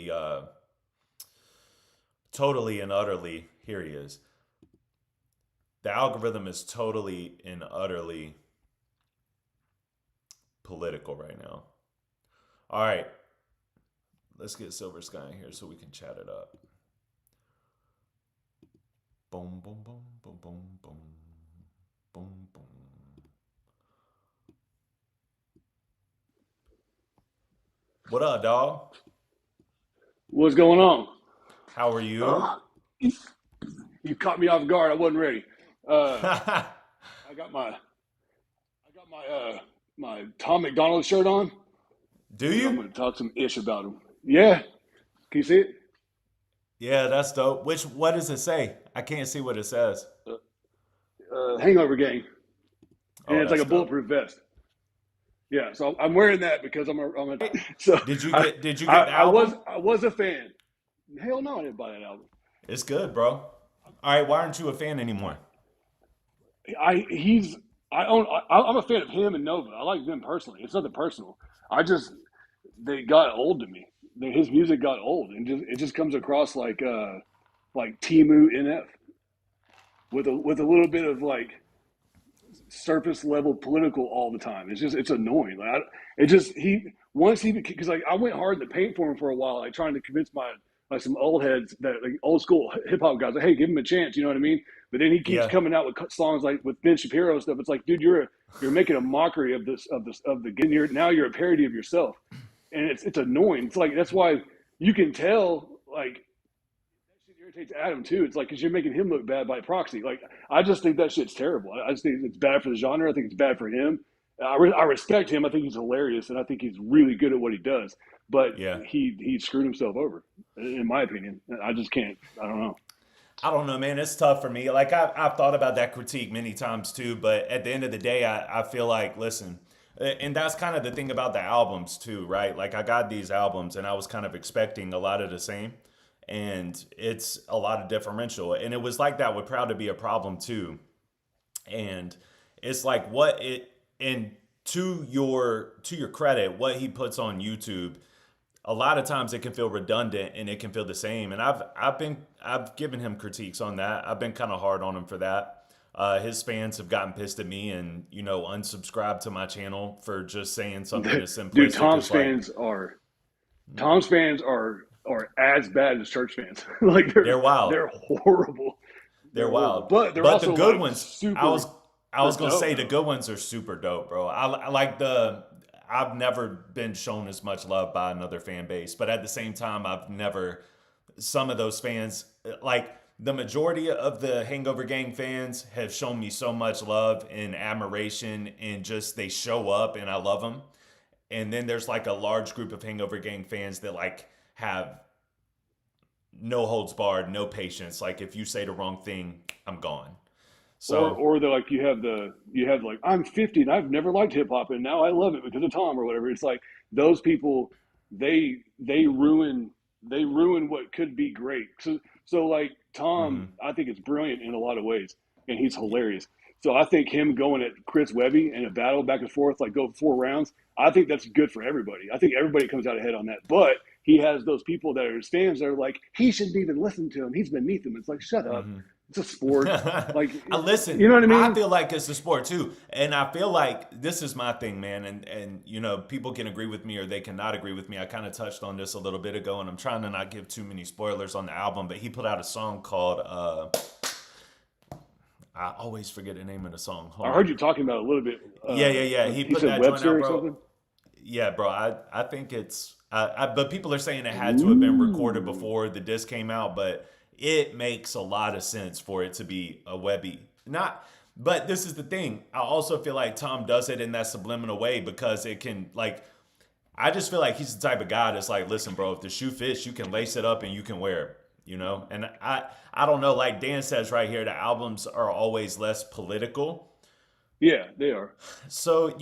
here he is. The algorithm is totally and utterly political right now. All right, let's get Silver Sky in here so we can chat it up. Boom, boom, boom, boom, boom, boom, boom, boom. What up, dog? What's going on? How are you? You caught me off guard. I wasn't ready. I got my Tom MacDonald shirt on. Do I'm you? going to talk some ish about him. Yeah. Can you see it? Yeah, that's dope. What does it say? I can't see what it says. Hangover Gang. And it's like a dope. bulletproof vest. Yeah, so I'm wearing that because I'm a so Did you get the album? I was a fan. Hell no, I didn't buy that album. It's good, bro. All right, why aren't you a fan anymore? I'm a fan of him and Nova. I like them personally. It's nothing personal. They got old to me. His music got old, and it just comes across like Timu NF with a little bit of like surface level political all the time. It's annoying. Because like I went hard in the paint for him for a while, like trying to convince some old heads that like old school hip hop guys, like, hey, give him a chance. You know what I mean? But then he keeps coming out with songs like with Ben Shapiro stuff. It's like, dude, you're making a mockery of now you're a parody of yourself, and it's annoying. It's like that's why you can tell like that shit irritates Adam too. It's like because you're making him look bad by proxy. Like I just think that shit's terrible. I just think it's bad for the genre. I think it's bad for him. I respect him. I think he's hilarious, and I think he's really good at what he does. But Yeah. he screwed himself over, in my opinion. I just can't. I don't know. I don't know, man. It's tough for me. Like I've thought about that critique many times too, but at the end of the day, I feel like, listen, and that's kind of the thing about the albums too, right? Like I got these albums and I was kind of expecting a lot of the same, and it's a lot of differential. And it was like that with Proud to Be a Problem too. And it's like what it and to your credit, what he puts on YouTube, a lot of times it can feel redundant and it can feel the same. And I've given him critiques on that. I've been kind of hard on him for that. His fans have gotten pissed at me and unsubscribed to my channel for just saying something as simplistic Dude, Tom's as like, fans are Tom's fans are as bad as church fans. Like they're wild. they're horrible. They're horrible. wild. But they're But also the good like ones, super. I was gonna dope, say the though. good ones are super dope, bro. I like the. I've never been shown as much love by another fan base, but at the same time, I've never. Some of those fans, like the majority of the Hangover Gang fans, have shown me so much love and admiration, and just they show up, and I love them. And then there's like a large group of Hangover Gang fans that like have no holds barred, no patience. Like if you say the wrong thing, I'm gone. So Or they're like you have like I'm 50 and I've never liked hip hop and now I love it because of Tom or whatever. It's like those people they ruin what could be great. So like Tom, mhm. I think it's brilliant in a lot of ways and he's hilarious. So I think him going at Chris Webby in a battle back and forth, like go 4 rounds, I think that's good for everybody. I think everybody comes out ahead on that. But he has those people that are his fans that are like, he shouldn't even listen to him. He's beneath him. It's like, shut up. It's a sport. Like, Listen, you know what I I mean? feel like it's a sport too, and I feel like this is my thing, man. And people can agree with me or they cannot agree with me. I kind of touched on this a little bit ago, and I'm trying to not give too many spoilers on the album. But he put out a song called I always forget the name of the song. Hold I on. heard you talking about it a little bit. Yeah. He He put said that joint out, Webster or bro. something. Yeah, bro. I think it's. But people are saying it had to have been recorded Ooh. before the disc came out. But it makes a lot of sense for it to be a Webby. Not. But this is the thing. I also feel like Tom does it in that subliminal way because it can like. I just feel like he's the type of guy that's like, listen, bro. If the shoe fits, you can lace it up and you can wear it. And I don't know. Like Dan says right here, the albums are always less political. Yeah, they are. So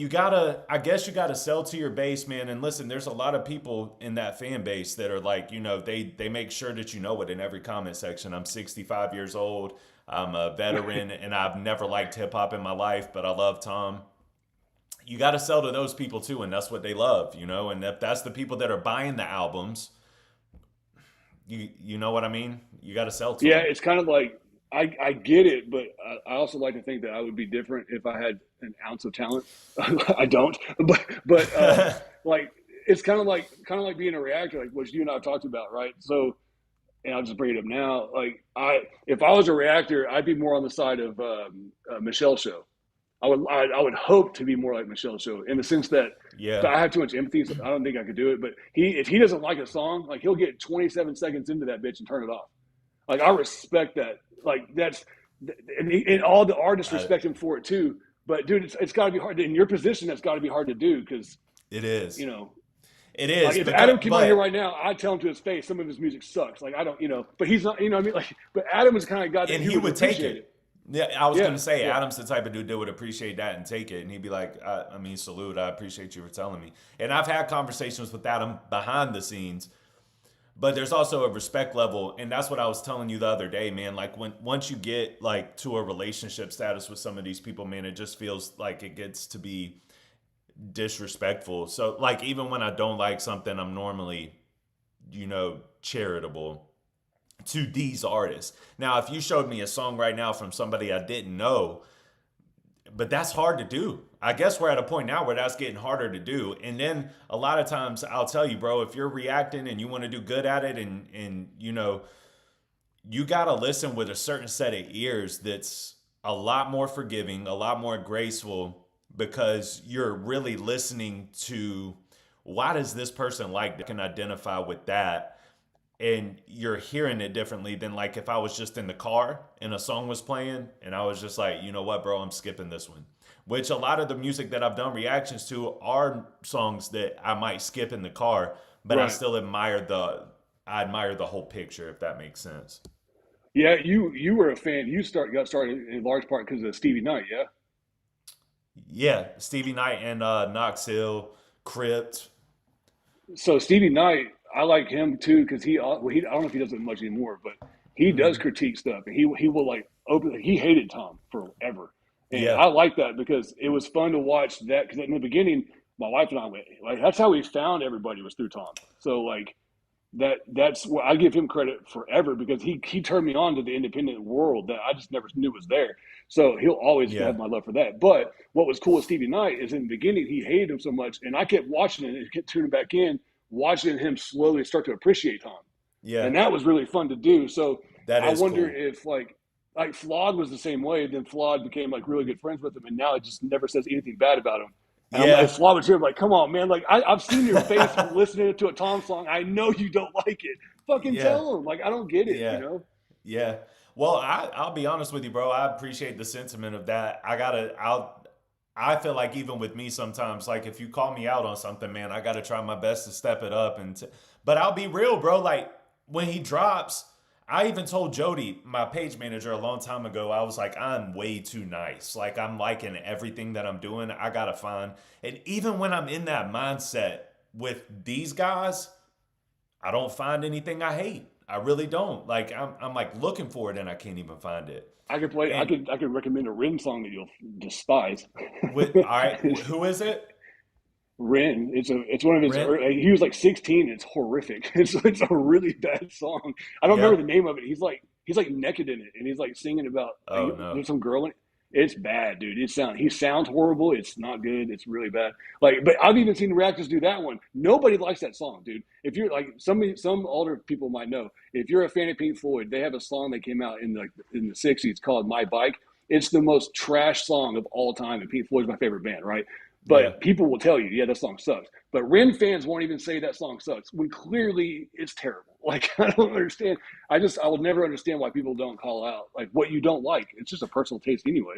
I guess you gotta sell to your base, man. And listen, there's a lot of people in that fan base that are like, they make sure that you know it in every comment section. I'm 65 years old. I'm a veteran and I've never liked hip hop in my life, but I love Tom. You got to sell to those people too. And that's what they love, and if that's the people that are buying the albums, you know what I mean? You got to sell to Yeah, them. it's kind of like I get it, but I also like to think that I would be different if I had an ounce of talent. I don't, but like it's kind of like being a reactor, like what you and I have talked about, right? So, and I'll just bring it up now. Like if I was a reactor, I'd be more on the side of Michelle Show. I would hope to be more like Michelle Show in the sense that Yeah. I have too much empathy, so I don't think I could do it. But if he doesn't like a song, like he'll get 27 seconds into that bitch and turn it off. Like I respect that. Like that's and all the artists I, respect him for it too. But dude, it's got to be hard in your position. That's got to be hard to do because it is. you know, It like is. if Adam came on here But right now, I'd tell him to his face some of his music sucks. Like I don't, but he's not. You know what I mean? Like, but Adam was kind of guy that and he he would would take appreciate it. it. Yeah, I was Yeah, gonna say yeah. Adam's the type of dude that would appreciate that and take it, and he'd be like, I mean, salute, I appreciate you for telling me. And I've had conversations with Adam behind the scenes, but there's also a respect level, and that's what I was telling you the other day, man. Like once you get like to a relationship status with some of these people, man, it just feels like it gets to be disrespectful. So like even when I don't like something, I'm normally, charitable to these artists. Now, if you showed me a song right now from somebody I didn't know, but that's hard to do. I guess we're at a point now where that's getting harder to do. And then a lot of times I'll tell you, bro, if you're reacting and you want to do good at it and you got to listen with a certain set of ears that's a lot more forgiving, a lot more graceful because you're really listening to why does this person like that can identify with that and you're hearing it differently than like if I was just in the car and a song was playing and I was just like, you know what, bro, I'm skipping this one. which a lot of the music that I've done reactions to are songs that I might skip in the car, but I Right. still I admire the whole picture, if that makes sense. Yeah, you were a fan. Got started in large part because of Stevie Knight. Yeah. Yeah, Stevie Knight and Knox Hill, Crypt. So Stevie Knight, I like him too because he I don't know if he does it much anymore, but he does Hmm. critique stuff, and he will like open. He hated Tom forever, and Yeah, I like that because it was fun to watch that. Because in the beginning, my wife and I went like that's how we found everybody was through Tom. So like that's what I give him credit forever because he turned me on to the independent world that I just never knew was there. So he'll always yeah, have my love for that. But what was cool with Stevie Knight is in the beginning he hated him so much, and I kept watching it and kept tuning back in, watching him slowly start to appreciate Tom, yeah. and that was really fun to do. So That I is wonder cool. if like Flawed was the same way. Then Flawed became like really good friends with him, and now it just never says anything bad about him. And if Yeah, Flawed was here, I'm like, come on, man! Like I've seen your face listening to a Tom song. I know you don't like it. Fucking yeah, tell him. Like I don't get it. You yeah, know? yeah. Well, I'll be honest with you, bro. I appreciate the sentiment of that. I feel like even with me sometimes, like if you call me out on something, man, I gotta try my best to step it up. But I'll be real, bro. Like when he drops, I even told Jody, my page manager, a long time ago. I was like, I'm way too nice. Like I'm liking everything that I'm doing. I gotta find, and even when I'm in that mindset with these guys, I don't find anything I hate. I really don't. Like I'm like looking for it and I can't even find it. I could play. And I could recommend a Rin song that you'll despise. with all right, who is it? Rin. It's one of his. Rent? He was like 16. It's horrific. It's a really bad song. I don't Yeah. remember the name of it. He's like naked in it, and he's like singing about like, Oh no. there's some girl in it. It's bad, dude. He sounds horrible. It's not good. It's really bad. Like, but I've even seen reactors do that one. Nobody likes that song, dude. If you're like some older people might know, if you're a fan of Pink Floyd, they have a song that came out in the '60s called "My Bike." It's the most trash song of all time, and Pink Floyd's my favorite band, right? Yeah. But people will tell you, yeah, that song sucks. But Ren fans won't even say that song sucks when clearly it's terrible. Like I don't understand. I will never understand why people don't call out like what you don't like. It's just a personal taste anyway.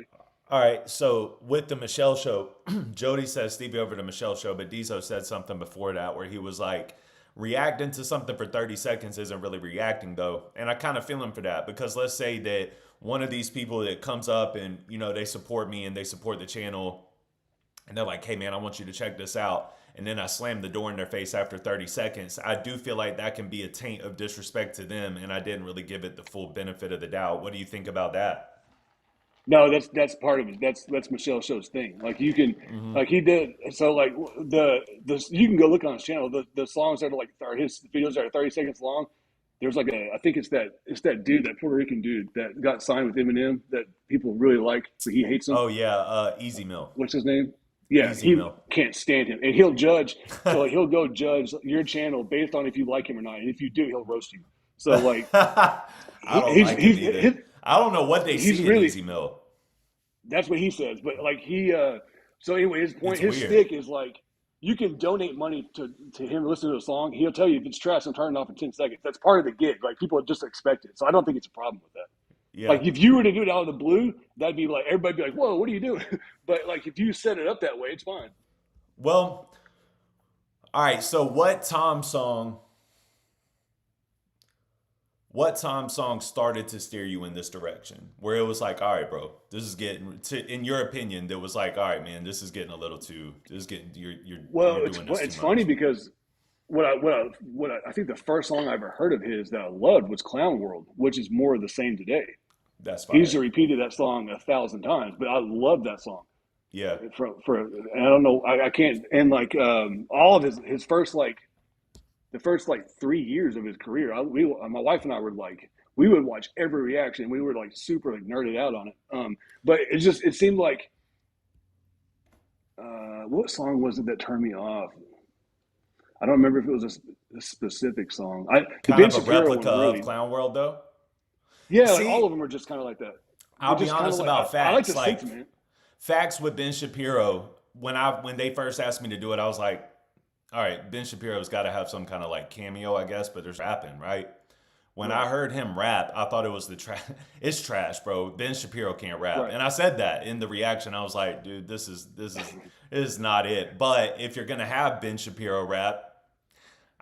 All right. So with the Michelle show, Jody says Stevie over the Michelle show, but Diesel said something before that where he was like, reacting to something for 30 seconds isn't really reacting though. And I kind of feel him for that because let's say that one of these people that comes up and, they support me and they support the channel and they're like, hey man, I want you to check this out. And then I slam the door in their face after 30 seconds. I do feel like that can be a taint of disrespect to them. And I didn't really give it the full benefit of the doubt. What do you think about that? No, that's part of it. That's Michelle Show's thing. Like you can, Hmm. like he did. So like the you can go look on his channel. The songs that are like or his videos that are 30 seconds long. There's like I think it's that dude, that Puerto Rican dude that got signed with Eminem that people really like, but he hates him. Oh, yeah. Easy Mill. What's his name? Yeah, Easy he Mill. can't stand him, and he'll judge. So like, he'll go judge your channel based on if you like him or not, and if you do, he'll roast you. So like I don't like him either. he's I don't know what they he's see in really Easy Mill. that's what he says. But like so anyway, It's his weird. stick is like you can donate money to him listening to a song. He'll tell you if it's trash, I'm turning it off in 10 seconds. That's part of the gig. Like people just expect it. So I don't think it's a problem with that. Yeah. Like if you were to do it out of the blue, that'd be like everybody'd be like, "Whoa, what are you doing?" But like if you set it up that way, it's fine. Well, all right. So what Tom song started to steer you in this direction? Where it was like, all right, bro, this is getting in your opinion, that was like, all right, man, this is getting a little too. This is getting you're Well, doing this it's too funny much. because I think the first song I ever heard of his that I loved was Clown World, which is more of the same today. That's He's fire. repeated that song 1,000 times, but I love that song. Yeah. For and I don't know, I can't, and like all of his first like the first like 3 years of his career, my wife and I were like we would watch every reaction. We were like super like nerded out on it. But it seemed like what song was it that turned me off? I don't remember if it was a specific song. The Kind Ben of a Shapiro replica one of really, Clown World, though. yeah, like all See, of them are just kind of like that. They're I'll be just kind of honest like about I like the facts. Like sentiment. facts with Ben Shapiro. When they first asked me to do it, I was like, all right, Ben Shapiro's got to have some kind of like cameo, I guess, but there's rapping, right? When I Right. heard him rap, I thought it was the trash. It's trash, bro. Ben Shapiro can't rap, Right. and I said that in the reaction. I was like, dude, this is not it. But if you're gonna have Ben Shapiro rap,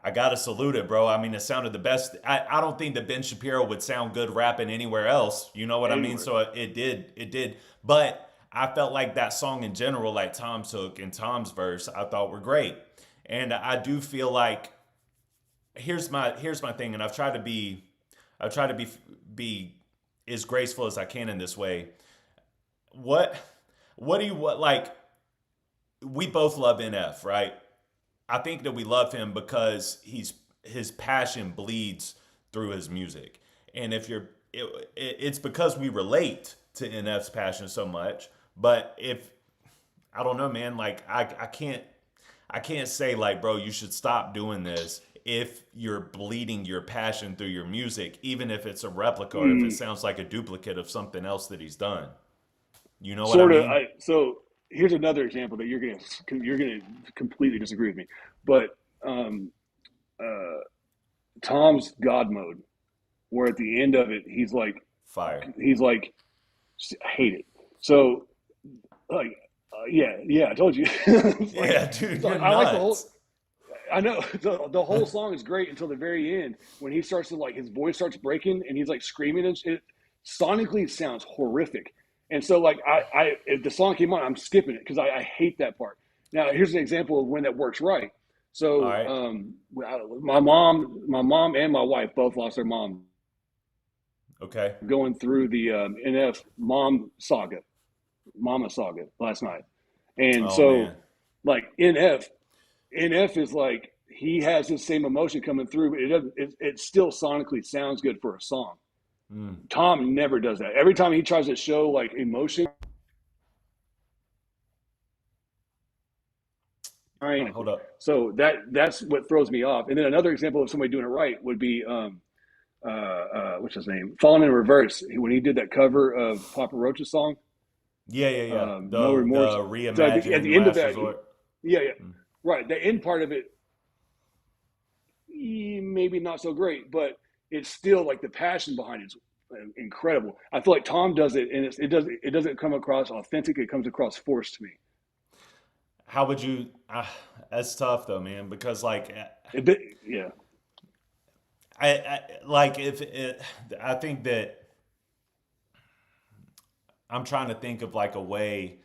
I gotta salute it, bro. I mean, it sounded the best. I don't think that Ben Shapiro would sound good rapping anywhere else. You know what I mean? Anywhere. So it did. But I felt like that song in general, like Tom's hook and Tom's verse, I thought were great. And I do feel like here's my thing, and I've tried to be as graceful as I can in this way. What what do you what like? We both love NF, right? I think that we love him because his passion bleeds through his music, and if you're, it's because we relate to NF's passion so much. But if I don't know, man, like I can't say like, bro, you should stop doing this if you're bleeding your passion through your music, even if it's a replica or if it Mm, sounds like a duplicate of something else that he's done. You know what I sort of. mean? So here's another example that you're gonna completely disagree with me, but uh, Tom's God mode, where at the end of it, Fire. he's like, I hate it. So like, yeah, I told you. It's like, Yeah, dude, so you're I like the whole. nuts. I know the whole song is great until the very end when he starts to like his voice starts breaking and he's like screaming and it sonically sounds horrific. And so like if the song came on, I'm skipping it because I hate that part. Now here's an example of when that works right. All So right. my mom and my wife both lost their mom Okay. going through the NF Mama saga last night. And Oh so man. like NF is like he has the same emotion coming through, but it still sonically sounds good for a song. Mm. Tom never does that. Every time he tries to show like emotion, Hold up. so that's what throws me off. And then another example of somebody doing it right would be what's his name, Falling in Reverse, when he did that cover of Papa Roach's song, Yeah, yeah, yeah. No Remorse. The So at reimagining the end of last that, resort. yeah, Mm. right. The end part of it, maybe not so great, but it's still like the passion behind it's incredible. I feel like Tom does it, and it doesn't come across authentic. It comes across forced to me. How would you? That's tough though, man. Because like, Yeah. I like if it, I think that I'm trying to think of like a way.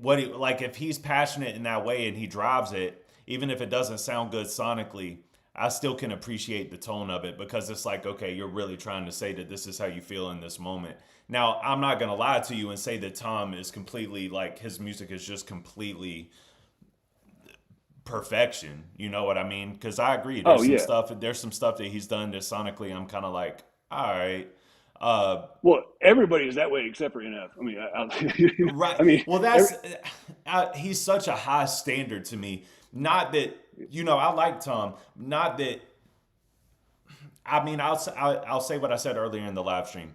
Like if he's passionate in that way and he drives it, even if it doesn't sound good sonically, I still can appreciate the tone of it because it's like, okay, you're really trying to say that this is how you feel in this moment. Now, I'm not gonna lie to you and say that Tom is completely like his music is just completely perfection. You know what I mean? Because I agree. Oh yeah. There's some stuff that he's done that sonically I'm kind of like, all right. Well, everybody is that way except for NF. I mean, Right. I mean, Well, every, he's such a high standard to me. Not that I like Tom. Not that I mean I'll say what I said earlier in the live stream.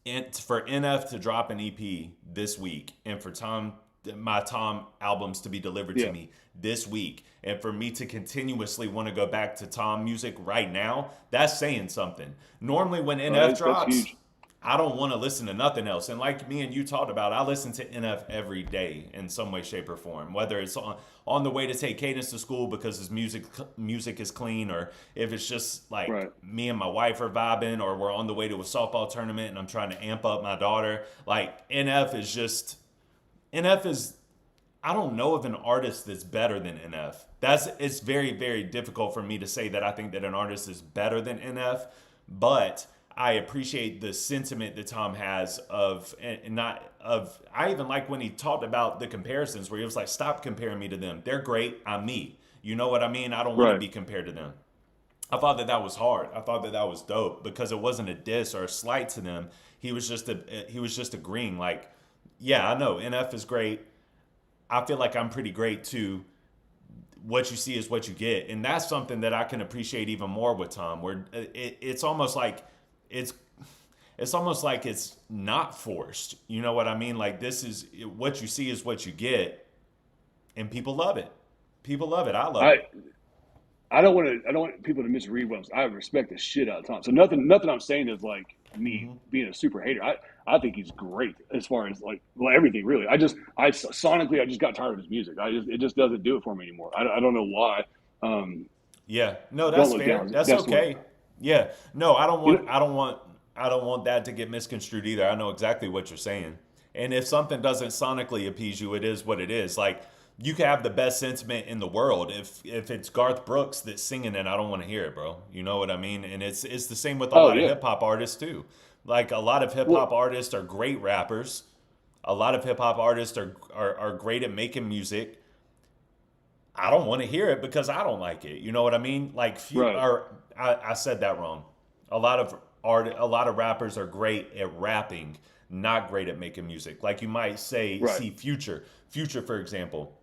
And for NF to drop an EP this week, and for my Tom albums to be delivered to yeah. me this week, and for me to continuously want to go back to Tom music right now, that's saying something. Normally, when NF That's drops, huge. I don't want to listen to nothing else. And like me and you talked about, I listen to NF every day in some way, shape, or form. Whether it's on the way to take Cadence to school because his music is clean, or if it's just like Right. me and my wife are vibing, or we're on the way to a softball tournament and I'm trying to amp up my daughter. Like NF is, I don't know of an artist that's better than NF. It's very, very difficult for me to say that I think that an artist is better than NF, but I appreciate the sentiment that Tom has of, and not of, I even like when he talked about the comparisons where he was like, stop comparing me to them. They're great. I'm me. You know what I mean? I don't want to Right. be compared to them. I thought that that was hard. I thought that that was dope because it wasn't a diss or a slight to them. He was just agreeing like, yeah, I know NF is great. I feel like I'm pretty great too. What you see is what you get, and that's something that I can appreciate even more with Tom. Where it's almost like it's it's almost like it's not forced. You know what I mean? Like this is what you see is what you get, and people love it. People love it. I love I it. I don't want people to misread what I respect the shit out of Tom. So nothing I'm saying is like me being a super hater. I think he's great as far as like everything really. I sonically I just got tired of his music. It just doesn't do it for me anymore. I don't know why. Um, Yeah, no, don't that's look fair. down. That's That's what okay. Yeah, no, you know. I don't want that to get misconstrued either. I know exactly what you're saying. And if something doesn't sonically appease you, it is what it is. Like you can have the best sentiment in the world. If it's Garth Brooks that's singing it, I don't want to hear it, bro. You know what I mean? And it's the same with a Oh lot of yeah. hip hop artists too. Like a lot of hip Well, hop artists are great rappers. A lot of hip hop artists are great at making music. I don't want to hear it because I don't like it. You know what I mean? Like few right. or I said that wrong. A lot of rappers are great at rapping, not great at making music. Like you might say, Right. see Future for example.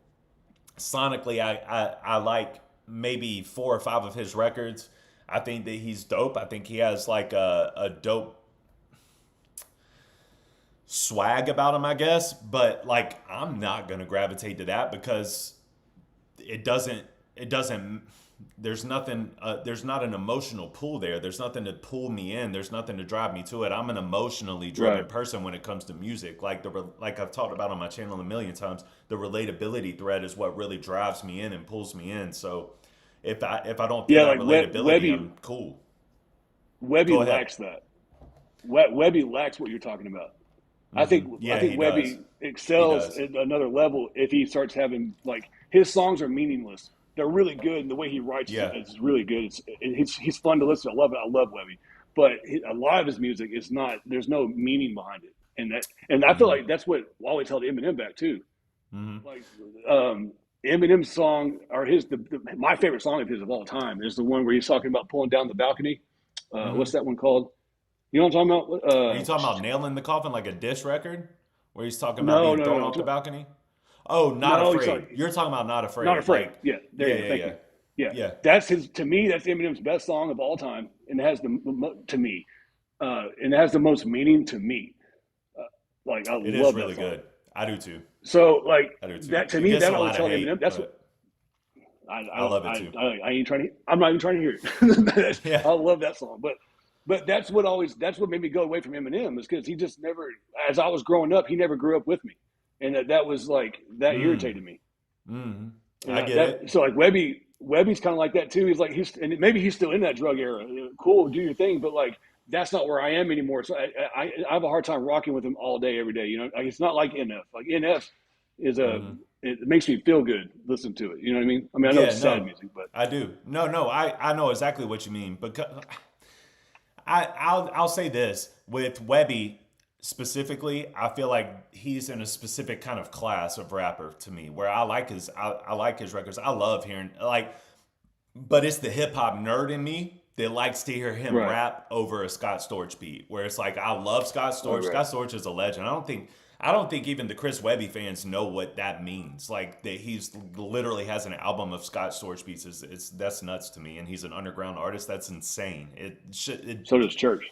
Sonically, I like maybe 4 or 5 of his records. I think that he's dope. I think he has like a dope swag about him, I guess. But like, I'm not gonna gravitate to that because it doesn't it doesn't there's not an emotional pull there. There's nothing to pull me in. There's nothing to drive me to it. I'm an emotionally driven Right. person when it comes to music. Like like I've talked about on my channel a million times, the relatability thread is what really drives me in and pulls me in. So if I don't feel Yeah. that Like relatability, I'm cool. Webby Go ahead. lacks that. Webby lacks what you're talking about. I Yeah, he think does. Webby He excels does. at another level if he starts having like his songs are meaningless. They're really good, and the way he writes Yeah. is really good. He's fun to listen to. I love it. I love Webby, but a lot of his music is not. There's no meaning behind it, and I feel like that's what always held Eminem back too. Like Eminem's song or my favorite song of his of all time is the one where he's talking about pulling down the balcony. What's that one called? You know what I'm talking about? Are you talking about nailing the coffin like a diss record? Where he's talking about No, being no, thrown no, off the balcony? Oh, Not no. Afraid. You're talking about Not Not Afraid. afraid. Like, Yeah, there yeah, you go. yeah, Thank yeah. you. Yeah, Yeah. that's his. To me, that's Eminem's best song of all time, and it has to me, and it has the most meaning to me. Like I It is love that really song. good. I do too. So like I do too. that to It me, gets that a always lot of held Eminem. hate, That's what but I I I love it I, too. I ain't trying to. I'm not even trying to hear it. Yeah. I love that song, but that's what made me go away from Eminem is because he just never. As I was growing up, he never grew up with me, and that was like that Mm. irritated me. Mm. And I get that it. so like Webby's kind of like that too. He's like and maybe he's still in that drug era. Cool, do your thing, but like that's not where I am anymore. So I have a hard time rocking with him all day, every day. You know, like, it's not like NF. Like NF is a it makes me feel good listen to it. You know what I mean? I mean I know Yeah, it's sad no. music, but I do. No, I know exactly what you mean. Because I'll say this with Webby specifically, I feel like he's in a specific kind of class of rapper to me, where I like his records. I love hearing like, but it's the hip hop nerd in me that likes to hear him right, rap over a Scott Storch beat. Where it's like I love Scott right, Storch. right, Scott Storch is a legend. I don't think even the Chris Webby fans know what that means. Like that he's literally has an album of Scott Storch beats. That's nuts to me. And he's an underground artist. That's insane. so does Church.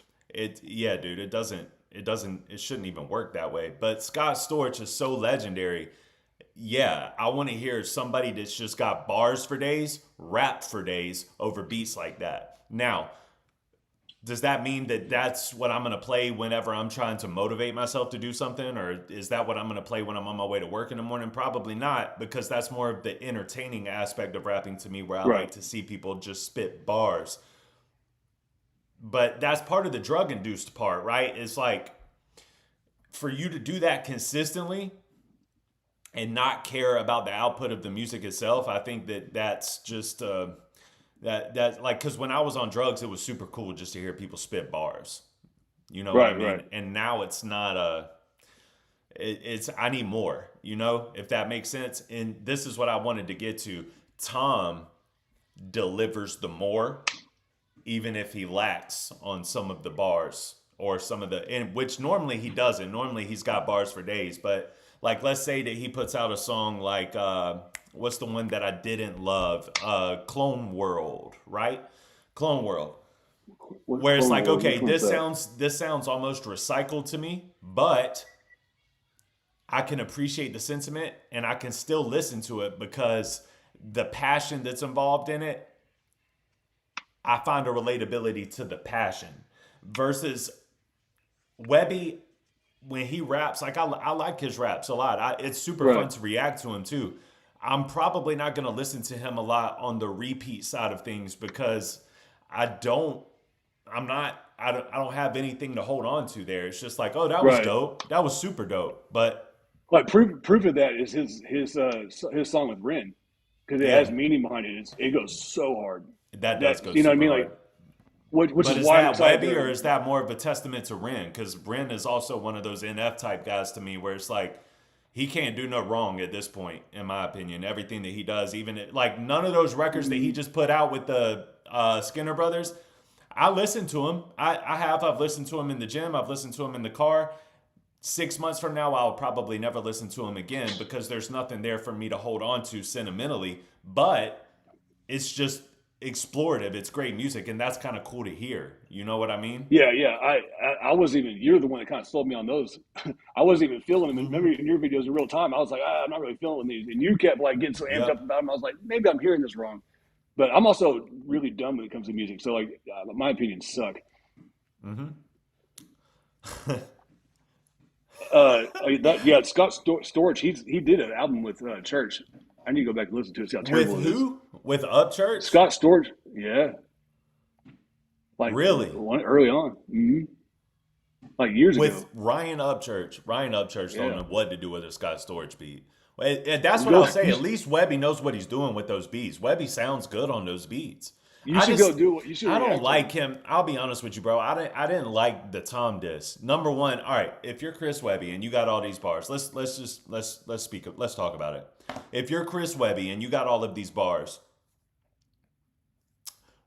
Yeah, dude. It shouldn't even work that way. But Scott Storch is so legendary. Yeah, I want to hear somebody that's just got bars for days, rap for days over beats like that. Now, does that mean that that's what I'm going to play whenever I'm trying to motivate myself to do something? Or is that what I'm going to play when I'm on my way to work in the morning? Probably not, because that's more of the entertaining aspect of rapping to me, where I Right, like to see people just spit bars. But that's part of the drug induced part, right? It's like for you to do that consistently and not care about the output of the music itself, I think that that's just that like because when I was on drugs, it was super cool just to hear people spit bars. You know what I right, mean? right. And now it's not it's I need more. You know, if that makes sense. And this is what I wanted to get to. Tom delivers the more, even if he lacks on some of the bars or some of the, and which normally he doesn't. Normally he's got bars for days, but like let's say that he puts out a song like what's the one that I didn't love? Clone World, right? Clone World. What Where it's Clone like, Wars? Which okay, one's that? this sounds almost recycled to me, but I can appreciate the sentiment and I can still listen to it because the passion that's involved in it I find a relatability to the passion. Versus Webby, when he raps, like I like his raps a lot. It's super fun to react to him too. I'm probably not going to listen to him a lot on the repeat side of things because I don't have anything to hold on to there. It's just like, oh, that was dope. That was super dope. But like proof of that is his song with Ren, because it has meaning behind it. It goes so hard. That does go. You know what I mean? Hard. Like, which but is is why that Webby, or is that more of a testament to Ren? Because Ren is also one of those NF type guys to me, where it's like he can't do no wrong at this point, in my opinion. Everything that he does, even like none of those records that he just put out with the Skinner brothers, I listened to him. I've listened to him in the gym. I've listened to him in the car. 6 months from now, I'll probably never listen to him again because there's nothing there for me to hold on to sentimentally. But it's just explorative. It's great music, and that's kind of cool to hear. You know what I mean? Yeah. I wasn't even. You're the one that kind of sold me on those. I wasn't even feeling them. And remember in your videos in real time, I was like, I'm not really feeling these, and you kept like getting so amped up about them. I was like, maybe I'm hearing this wrong. But I'm also really dumb when it comes to music. So like, my opinions suck. Scott Storch. He did an album with Church. I need to go back and listen to it. See how terrible with it is. Who? With Upchurch? Scott Storch. Yeah. Like really? Early on. Mm-hmm. Like years ago. With Ryan Upchurch. Ryan Upchurch don't know what to do with a Scott Storch beat. That's what I'll say. At least Webby knows what he's doing with those beats. Webby sounds good on those beats. You should go do what you should. I don't like him. I'll be honest with you, bro. I didn't like the Tom diss. Number one, all right. If you're Chris Webby and you got all these bars, let's talk about it. If you're Chris Webby and you got all of these bars,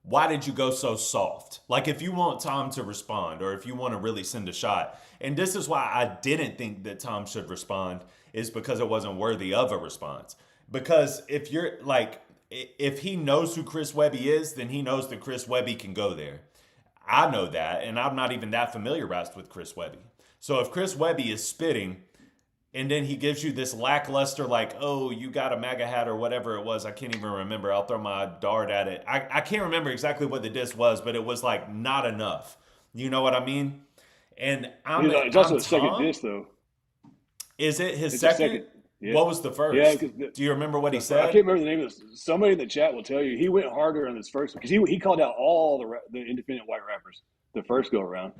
why did you go so soft? Like if you want Tom to respond, or if you want to really send a shot, and this is why I didn't think that Tom should respond, is because it wasn't worthy of a response. Because if you're like, if he knows who Chris Webby is, then he knows that Chris Webby can go there. I know that, and I'm not even that familiarized with Chris Webby. So if Chris Webby is spitting, and then he gives you this lackluster, like, oh, you got a MAGA hat or whatever it was. I can't even remember. I'll throw my dart at it. I can't remember exactly what the diss was, but it was like not enough. You know what I mean? And it's also a second diss, though. Is it his second? Yeah. What was the first? Yeah, do you remember what he said? I can't remember the name of this. Somebody in the chat will tell you he went harder on this first one because he called out all the independent white rappers the first go around.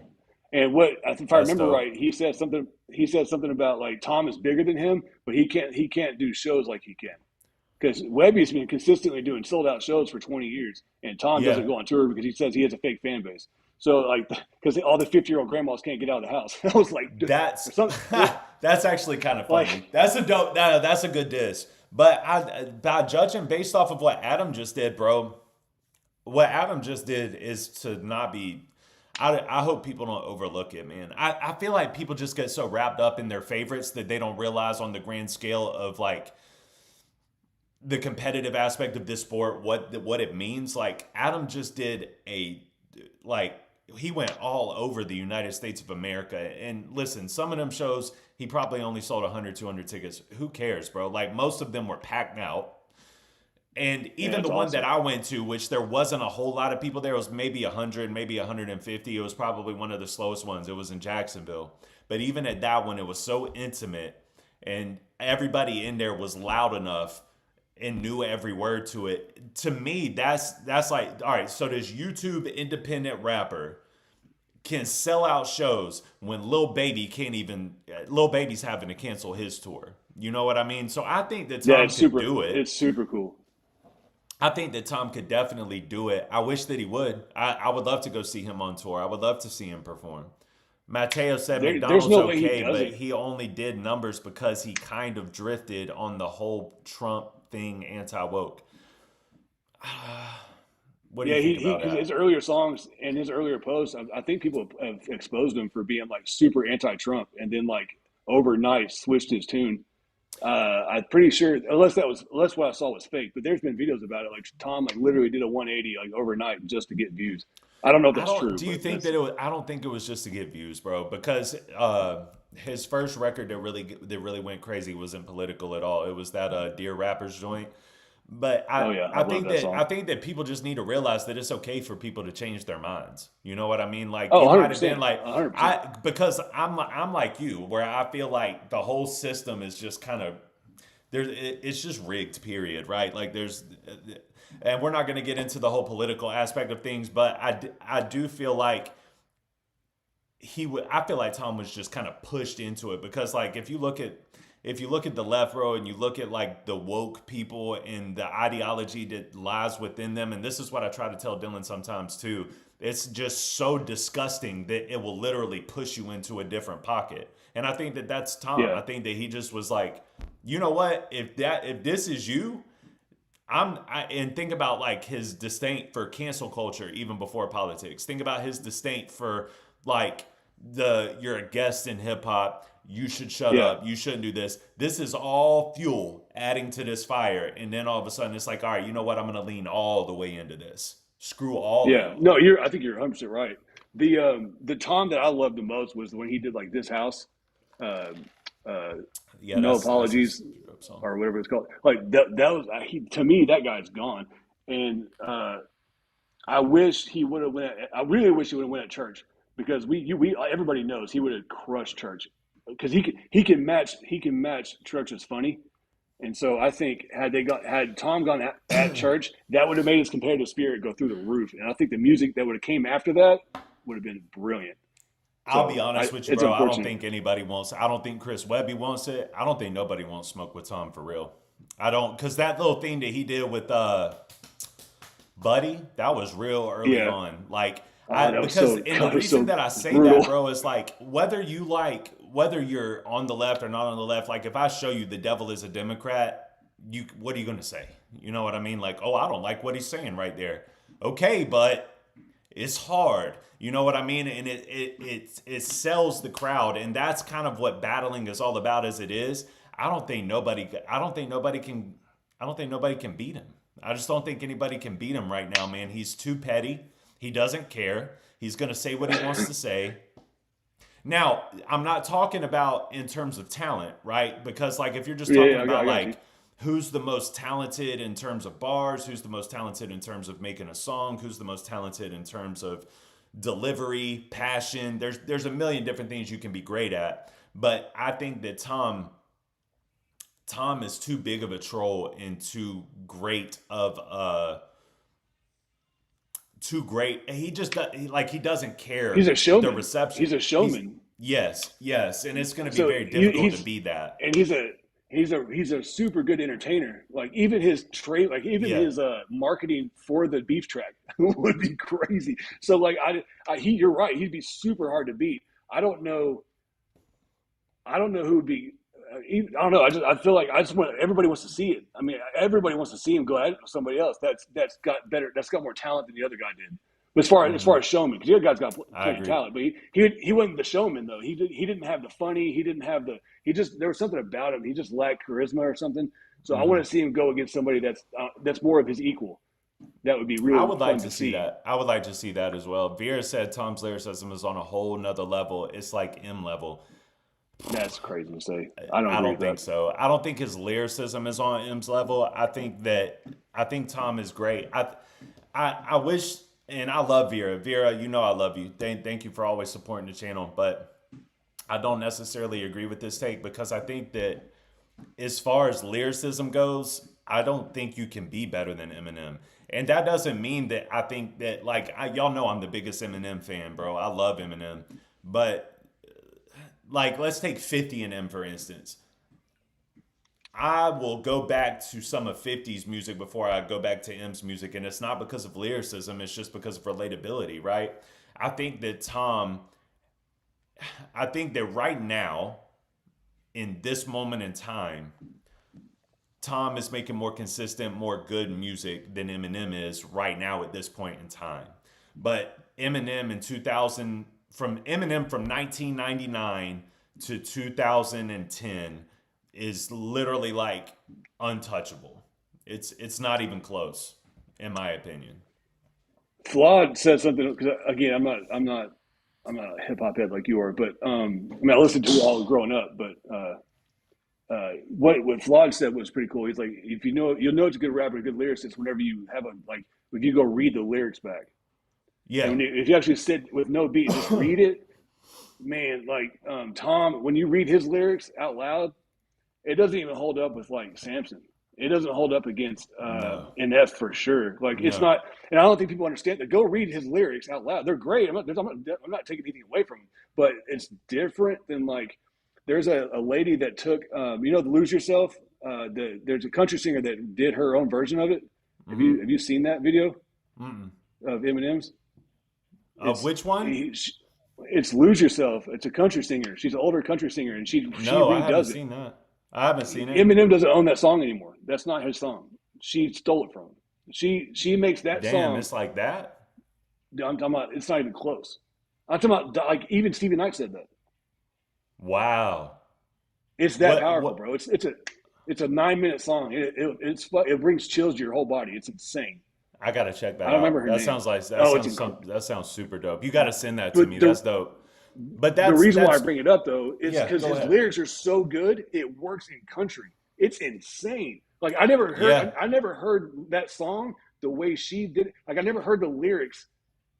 And if I remember right, he said something about like Tom is bigger than him, but he can't do shows like he can. Because Webby's been consistently doing sold out shows for 20 years, and Tom doesn't go on tour because he says he has a fake fan base. So like, because all the 50-year-old grandmas can't get out of the house. I was like, that's actually kind of funny. Like, that's a good diss. But by judging based off of what Adam just did, bro, what Adam just did is to not be. I hope people don't overlook it, man. I feel like people just get so wrapped up in their favorites that they don't realize on the grand scale of like the competitive aspect of this sport, what it means. Like Adam just did he went all over the United States of America. And listen, some of them shows, he probably only sold 100, 200 tickets. Who cares, bro? Like most of them were packed out. And even the one that I went to, which there wasn't a whole lot of people there, it was maybe 100, maybe 150. It was probably one of the slowest ones. It was in Jacksonville. But even at that one, it was so intimate and everybody in there was loud enough and knew every word to it. To me, that's like, all right, so this YouTube independent rapper can sell out shows when Lil Baby's having to cancel his tour. You know what I mean? So I think that Tom could do it. It's super cool. I think that Tom could definitely do it. I wish that he would. I would love to go see him on tour. I would love to see him perform. Mateo said McDonald's okay, but he only did numbers because he kind of drifted on the whole Trump thing, anti-woke. What do you think about that? His earlier songs and his earlier posts, I think people have exposed him for being like super anti-Trump and then like overnight switched his tune. I'm pretty sure, unless what I saw was fake, but there's been videos about it. Like Tom, like literally did a 180 like overnight just to get views. I don't know if that's true. Do you think that it was? I don't think it was just to get views, bro. Because his first record that really went crazy wasn't political at all. It was that Dear Rappers joint. But Oh yeah, I love that I song. think that people just need to realize that it's okay for people to change their minds. You know what I mean? Like Oh, you might have been 100%, like 100%. because I'm like you, where I feel like the whole system is just kind of it's just rigged. Period. Right? Like there's, and we're not going to get into the whole political aspect of things, but I do feel like I feel like Tom was just kind of pushed into it because like if you look at the left row and you look at like the woke people and the ideology that lies within them, and this is what I try to tell Dylan sometimes too, it's just so disgusting that it will literally push you into a different pocket. And I think that that's Tom. Yeah, I think that he just was like, you know what, if this is you, and think about like his disdain for cancel culture even before politics. Think about his disdain for like you're a guest in hip hop. You should shut yeah, up. You shouldn't do this. This is all fuel adding to this fire. And then all of a sudden it's like, all right, you know what? I'm gonna lean all the way into this. Screw all of yeah. y'all. No, I think you're 100% right. The Tom that I loved the most was when he did like This House, uh, uh, Yeah, No that's his Apologies, dope song. or whatever it's called. Like that was to me that guy's gone, and I wish he would have went. I really wish he would have went at church because we everybody knows he would have crushed church because he can match church as funny. And so I think had Tom gone at church, that would have made his competitive spirit go through the roof. And I think the music that would have came after that would have been brilliant. I'll be So honest with you, it's bro. I don't unfortunate. think anybody wants. I don't think Chris Webby wants it. I don't think nobody wants smoke with Tom for real. I don't, cause that little thing that he did with Buddy, that was real early Yeah. on. Like Oh, because and the that was reason so that I say that, brutal. bro, is like whether you're on the left or not on the left. Like if I show you the devil is a Democrat, what are you gonna say? You know what I mean? Like, oh, I don't like what he's saying right there. Okay, but it's hard. You know what I mean? And it sells the crowd, and that's kind of what battling is all about. As it is, I don't think nobody can. I don't think nobody can beat him. I just don't think anybody can beat him right now, man. He's too petty. He doesn't care. He's gonna say what he wants to say. Now, I'm not talking about in terms of talent, right? Because like if you're just Yeah, talking yeah, about I got you. like who's the most talented in terms of bars, who's the most talented in terms of making a song, who's the most talented in terms of delivery, passion. There's a million different things you can be great at, but I think that Tom is too big of a troll and too great. He doesn't He's care a the showman. reception. He's a He's showman. yes, and it's going to be So very difficult to he's be that. and he's a super good entertainer. Like even his trade, like even Yeah, his marketing for the beef track would be crazy. So like you're right. He'd be super hard to beat. I don't know. I don't know who would be. I don't know. I feel like I just want everybody wants to see it. I mean, everybody wants to see him go at somebody else that's got better. That's got more talent than the other guy did. But as far as showman, because the other guy's got I plenty of agree. talent, but he wasn't the showman though. He didn't have the funny. He didn't have the. He just there was something about him. He just lacked charisma or something. So I want to see him go against somebody that's more of his equal. That would be I really would like fun to to see see. that. I would like to see that as well. Vera said Tom's lyricism is on a whole nother level. It's like M level. That's crazy to say. I don't I agree don't with that. think so. I don't think his lyricism is on M's level. I think Tom is great. I wish, and I love Vera. Vera, you know I love you. Thank you for always supporting the channel. But I don't necessarily agree with this take because I think that as far as lyricism goes, I don't think you can be better than Eminem. And that doesn't mean that I think that y'all know I'm the biggest Eminem fan, bro. I love Eminem, but like let's take 50 and M for instance. I will go back to some of 50's music before I go back to M's music, and it's not because of lyricism, it's just because of relatability, right? I think that Tom, I think that right now, in this moment in time, Tom is making more consistent, more good music than Eminem is right now at this point in time. But Eminem from 1999 to 2010 is literally like untouchable. It's not even close, in my opinion. Flawed said something because again, I'm not a hip hop head like you are, but I mean, I listened to it all growing up. But what Flawed said was pretty cool. He's like, if you know, you'll know it's a good rapper, a good lyricist whenever you have a like if you go read the lyrics back. Yeah. And if you actually sit with no beat and just read it, man, like Tom, when you read his lyrics out loud, it doesn't even hold up with like Samson. It doesn't hold up against No. NF for sure. Like it's No. not, and I don't think people understand that. Go read his lyrics out loud. They're great. I'm not taking anything away from them, but it's different than like. There's a lady that took, you know, the Lose Yourself. There's a country singer that did her own version of it. Have you seen that video of Eminem's? Of which one? It's Lose Yourself. It's a country singer. She's an older country singer, and she No, I haven't redoes it. seen that. I haven't seen it. Eminem doesn't own that song anymore. That's not his song. She stole it from him. She makes that Damn, song. it's like that? I'm talking about. It's not even close. I'm talking about like even Stevie Nicks said that. Wow. It's that powerful, bro. It's a 9-minute song. It brings chills to your whole body. It's insane. I gotta check that I don't out. remember her That name. sounds like that sounds super dope. You gotta send that to me. That's dope. But The reason why I bring it up though is because his ahead. lyrics are so good. It works in country. It's insane. Like I never heard that song the way she did it. Like I never heard the lyrics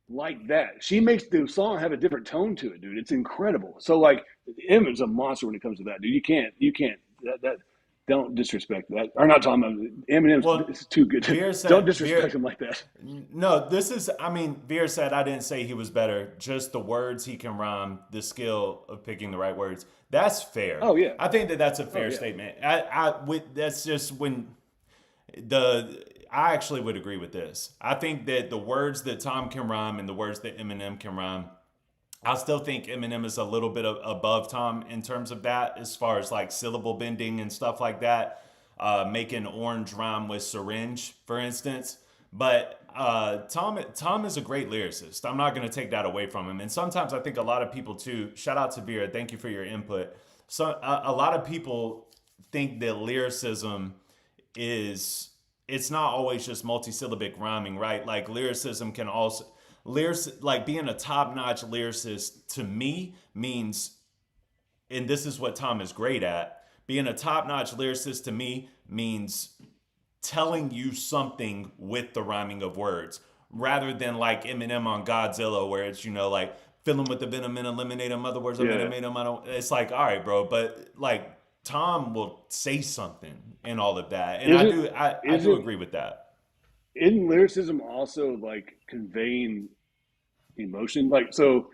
like that. She makes the song have a different tone to it, dude. It's incredible. So like Eminem's a monster when it comes to that, dude. You can't that don't disrespect that. Or not talking about Eminem's too good. Don't disrespect him like that. No, Veer said I didn't say he was better. Just the words he can rhyme, the skill of picking the right words. That's fair. Oh yeah. I think that's a fair statement. That's just when I actually would agree with this. I think that the words that Tom can rhyme and the words that Eminem can rhyme, I still think Eminem is a little bit above Tom in terms of that, as far as like syllable bending and stuff like that. Making orange rhyme with syringe, for instance. But Tom is a great lyricist. I'm not going to take that away from him. And sometimes I think a lot of people too. Shout out to Vera. Thank you for your input. So a lot of people think that lyricism is. It's not always just multisyllabic rhyming, right? Like lyricism can also like being a top-notch lyricist to me means, and this is what Tom is great at, being a top-notch lyricist to me means telling you something with the rhyming of words, rather than like Eminem on Godzilla, where it's, you know, like fill him with the venom and eliminate him. Other words, eliminate him. It's like, all right, bro, but like Tom will say something and all of that, and I do agree with that. Isn't lyricism also like conveying emotion? Like so,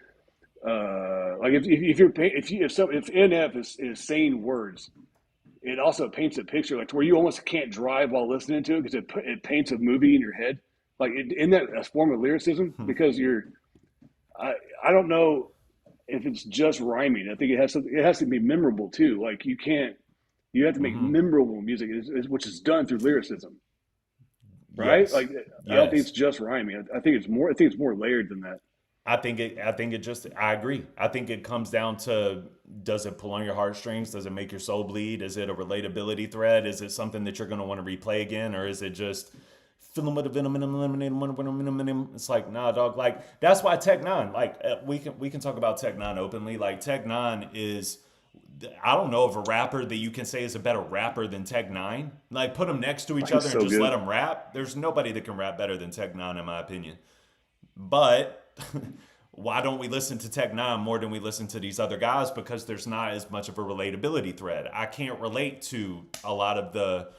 like if NF is saying words, it also paints a picture like to where you almost can't drive while listening to it because it paints a movie in your head. Like isn't that a form of lyricism? Because I don't know if it's just rhyming. I think it has to be memorable too. Like you have to make memorable music, which is done through lyricism, right? Yes. Like I don't think it's just rhyming. I think it's more layered than that. I agree. I think it comes down to, does it pull on your heartstrings? Does it make your soul bleed? Is it a relatability thread? Is it something that you're going to want to replay again? Or is it just fill them with a venom and eliminate them? It's like, nah, dog. Like, that's why Tech Nine, like, we can talk about Tech Nine openly. Like, Tech Nine is, I don't know of a rapper that you can say is a better rapper than Tech Nine. Like, put them next to each other and just let them rap. There's nobody that can rap better than Tech Nine, in my opinion. But why don't we listen to Tech Nine more than we listen to these other guys? Because there's not as much of a relatability thread. I can't relate to a lot of the,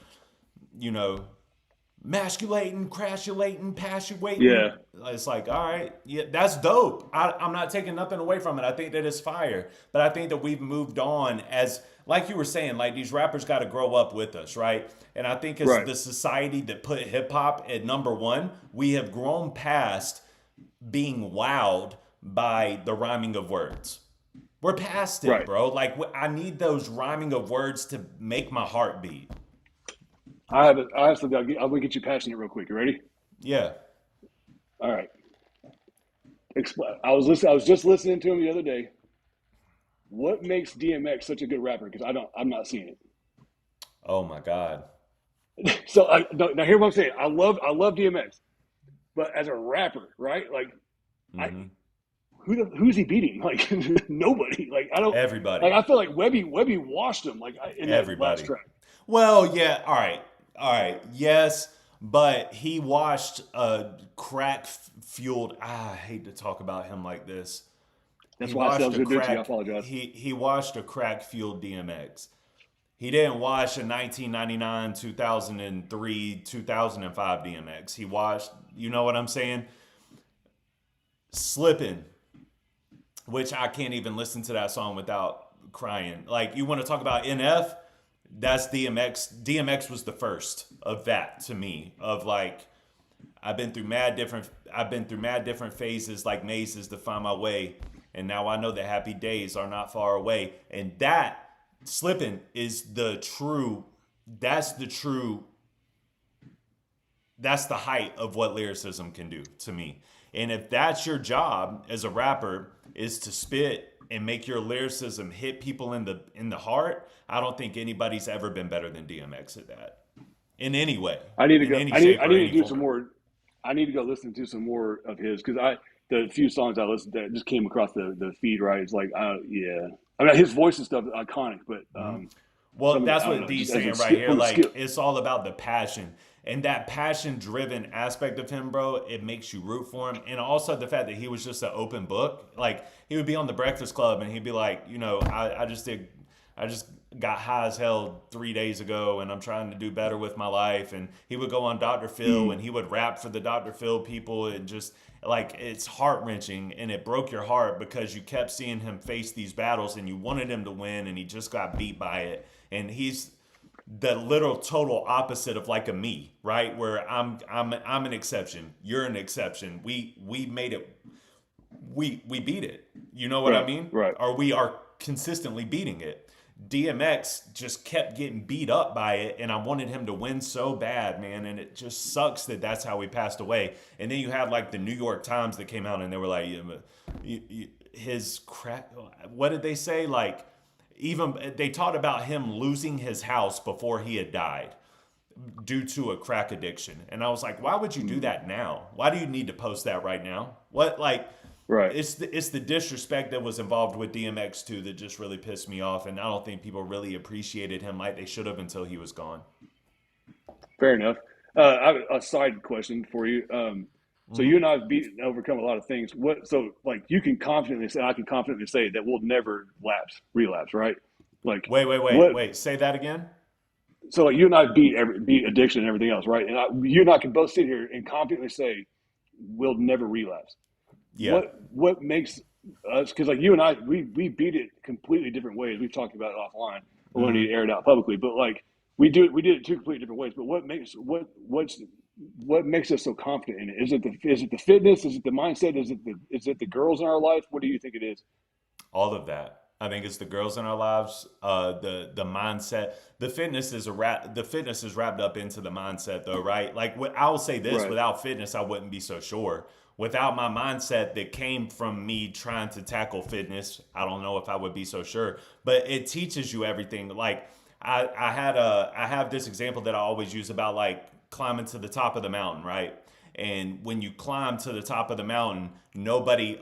you know, masculating, crashulating, passuating. Yeah. It's like, all right, yeah, that's dope. I'm not taking nothing away from it. I think that it's fire. But I think that we've moved on as, like you were saying, like these rappers got to grow up with us, right? And I think as the society that put hip hop at number one, we have grown past being wowed by the rhyming of words. We're past it, bro. Like, I need those rhyming of words to make my heart beat. I'm gonna get you passionate real quick. You ready? Yeah. All right. I was just listening to him the other day. What makes DMX such a good rapper? Because I'm not seeing it. Oh my God. So now hear what I'm saying. I love DMX, but as a rapper, right? Like, who's he beating? Like nobody. Like I don't. Everybody. Like I feel like Webby washed him. Like in that last Everybody. track. Well, yeah, all right. All right. Yes, but he washed a crack fueled I hate to talk about him like this. That's He why I said I washed was a going to do it to you. I crack apologize. he washed a crack fueled DMX. He didn't wash a 1999, 2003, 2005 DMX. He washed, you know what I'm saying? Slipping, which I can't even listen to that song without crying. Like, you want to talk about NF? That's DMX. DMX was the first of that to me. Of like, I've been through mad different phases like mazes to find my way. And now I know that happy days are not far away. And that slipping is that's the height of what lyricism can do to me. And if that's your job as a rapper, is to spit and make your lyricism hit people in the heart, I don't think anybody's ever been better than DMX at that in any way. I need to go. I need to do form. some more. I need to go listen to some more of his because the few songs I listened to just came across the feed, right? It's like yeah. I mean, his voice and stuff is iconic, but well, that's what D's saying right here. Like, it's all about the passion. And that passion-driven aspect of him, bro, it makes you root for him. And also the fact that he was just an open book. Like, he would be on the Breakfast Club and he'd be like, you know, I just got high as hell 3 days ago and I'm trying to do better with my life. And he would go on Dr. Phil and he would rap for the Dr. Phil people. And just, like, it's heart-wrenching and it broke your heart because you kept seeing him face these battles and you wanted him to win and he just got beat by it. And he's the literal total opposite of like a me, right? Where I'm an exception, you're an exception. We made it, we beat it. You know what I mean? Right. Or we are consistently beating it. DMX just kept getting beat up by it, and I wanted him to win so bad, man. And it just sucks that that's how he passed away. And then you have like the New York Times that came out and they were like, his crack. What did they say? Like, even they talked about him losing his house before he had died due to a crack addiction. And I was like, why would you do that now? Why do you need to post that right now? What, like, right. It's the disrespect that was involved with DMX too that just really pissed me off. And I don't think people really appreciated him like they should have until he was gone. Fair enough. I have a side question for you. So you and I have overcome a lot of things. So like you can confidently say, I can confidently say that we'll never relapse, right? Like wait. Say that again. So like you and I beat addiction and everything else, right? And you and I can both sit here and confidently say we'll never relapse. Yeah. What makes us? Because like you and I, we beat it completely different ways. We've talked about it offline. We don't need to air it out publicly, but like we did it two completely different ways. But what makes us so confident in it? Is it the fitness? Is it the mindset? Is it the girls in our life? What do you think it is? All of that. I think it's the girls in our lives, the mindset. The fitness is wrapped up into the mindset though, right? Like I will say this, without fitness, I wouldn't be so sure. Without my mindset that came from me trying to tackle fitness, I don't know if I would be so sure. But it teaches you everything. Like I have this example that I always use about like climbing to the top of the mountain, right? And when you climb to the top of the mountain, nobody's